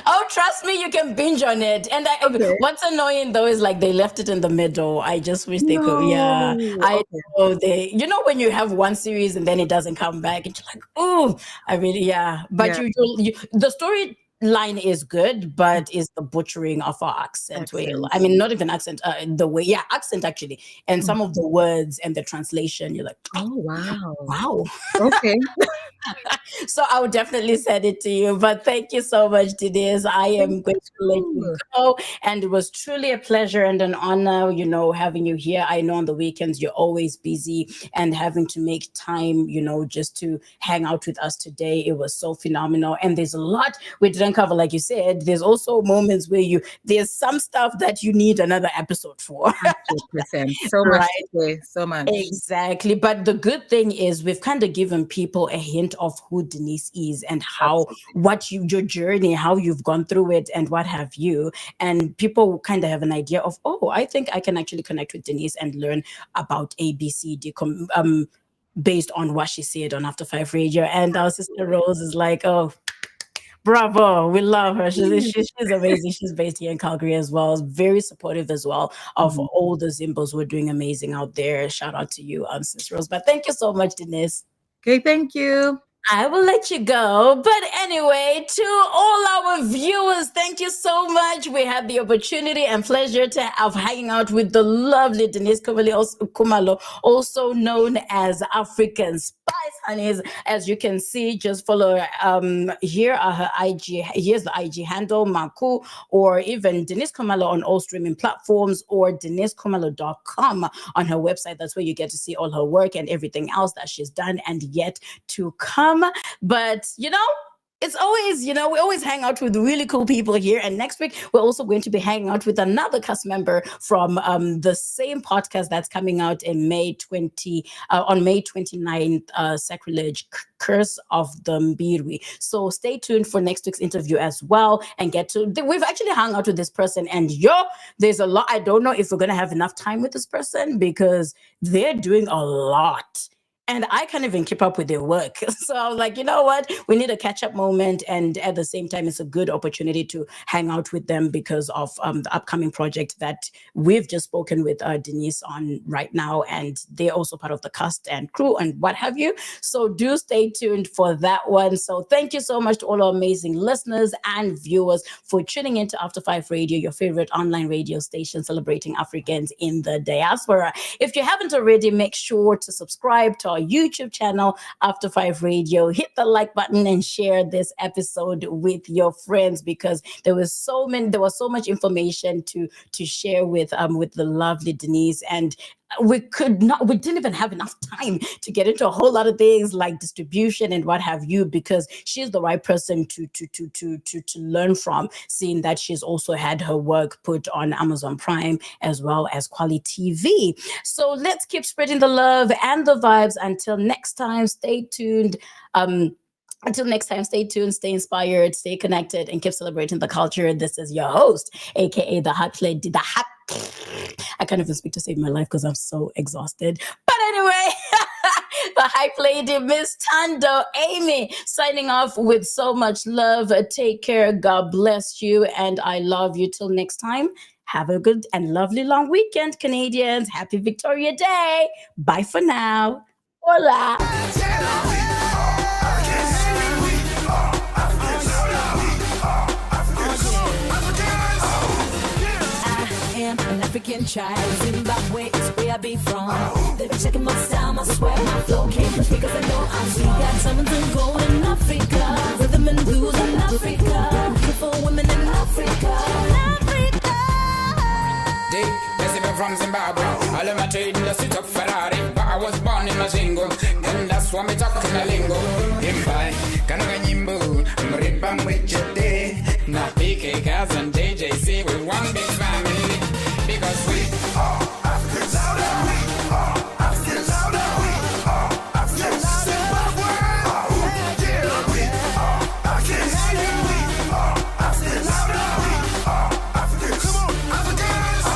Oh, trust me, you can binge on it. And what's annoying though is like they left it in the middle. I just wish they could. Yeah. I know you know, when you have one series and then it doesn't come back, and you're like, oh, I really, But you the story line is good, but is the butchering of our accent. I mean, not even accent, the way, accent actually. And some of the words and the translation, you're like,
oh,
wow.
Okay.
So I would definitely send it to you. But thank you so much, Denise. I am going to let you go. And it was truly a pleasure and an honor, you know, having you here. I know on the weekends you're always busy, and having to make time, you know, just to hang out with us today. It was so phenomenal. And there's a lot we didn't cover, like you said. There's also moments where there's some stuff that you need another episode for.
100%. So much to say, so much.
Exactly. But the good thing is we've kind of given people a hint of who Denise is and how, your journey, how you've gone through it and what have you. And people kind of have an idea of, oh, I think I can actually connect with Denise and learn about ABCD based on what she said on After5Radio. And our sister Rose is like, oh, bravo, we love her. She's amazing. She's based here in Calgary as well. Very supportive as well of all the Zimbos who are doing amazing out there. Shout out to you, Sister Rose. But thank you so much, Denise.
Okay, thank you.
I will let you go. But anyway, to all our viewers, thank you so much. We had the opportunity and pleasure of hanging out with the lovely Denise Khumalo, also known as African Spice Honeys. As you can see, just follow here are her IG. Here's the IG handle, Makhu, or even Denise Khumalo on all streaming platforms, or denisekhumalo.com on her website. That's where you get to see all her work and everything else that she's done and yet to come. But, you know, it's always, we always hang out with really cool people here. And next week, we're also going to be hanging out with another cast member from the same podcast that's coming out in on May 29th, Sacrilege, Curse of the Mbirwi. So stay tuned for next week's interview as well and we've actually hung out with this person, and there's a lot. I don't know if we're going to have enough time with this person because they're doing a lot. And I can't even keep up with their work. So I was like, you know what? We need a catch-up moment. And at the same time, it's a good opportunity to hang out with them because of the upcoming project that we've just spoken with Denise on right now. And they're also part of the cast and crew and what have you. So do stay tuned for that one. So thank you so much to all our amazing listeners and viewers for tuning into After5 Radio, your favorite online radio station celebrating Africans in the diaspora. If you haven't already, make sure to subscribe to our YouTube channel, After5 Radio. Hit the like button and share this episode with your friends because there was so much information to share with the lovely Denise, and we didn't even have enough time to get into a whole lot of things like distribution and what have you, because she's the right person to learn from, seeing that she's also had her work put on Amazon Prime as well as Quality TV. So let's keep spreading the love and the vibes. Until next time, stay tuned. Until next time, stay tuned, stay inspired, stay connected, and keep celebrating the culture. This is your host, aka the Hot Lady, I can't even speak to save my life because I'm so exhausted. But anyway, the Hype Lady, Miss Tando Amy, signing off with so much love. Take care. God bless you. And I love you. Till next time. Have a good and lovely long weekend, Canadians. Happy Victoria Day. Bye for now. Hola.
An African child, Zimbabwe is where I be from. They be checking my style, my swag, my flow. Can't push because I know I'm sweet. Got diamonds and gold in Africa, rhythm and blues in Africa, beautiful women in Africa.
They from Zimbabwe. All of my trade in the street of Ferrari, but I was born in Mazingo, and that's why me talking a lingo. Imbai, kananga nyimbo, mripa mwichete. Na PK, Kaz and JJC, we one big family. Because we are Africans. We are Africans. We are Africans. Zimbabwe. Yeah, we are Africans. We are Africans. We are Africans. Come on, Africans.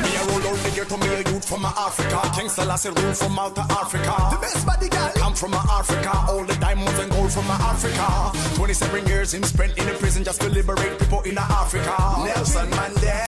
Me a roll out the ghetto, me a youth from Africa. King Selassie rule from out of Africa. The best body girl come from Africa. All the diamonds and gold from Africa. 27 years him spent in a prison just to liberate people in Africa. Nelson Mandela.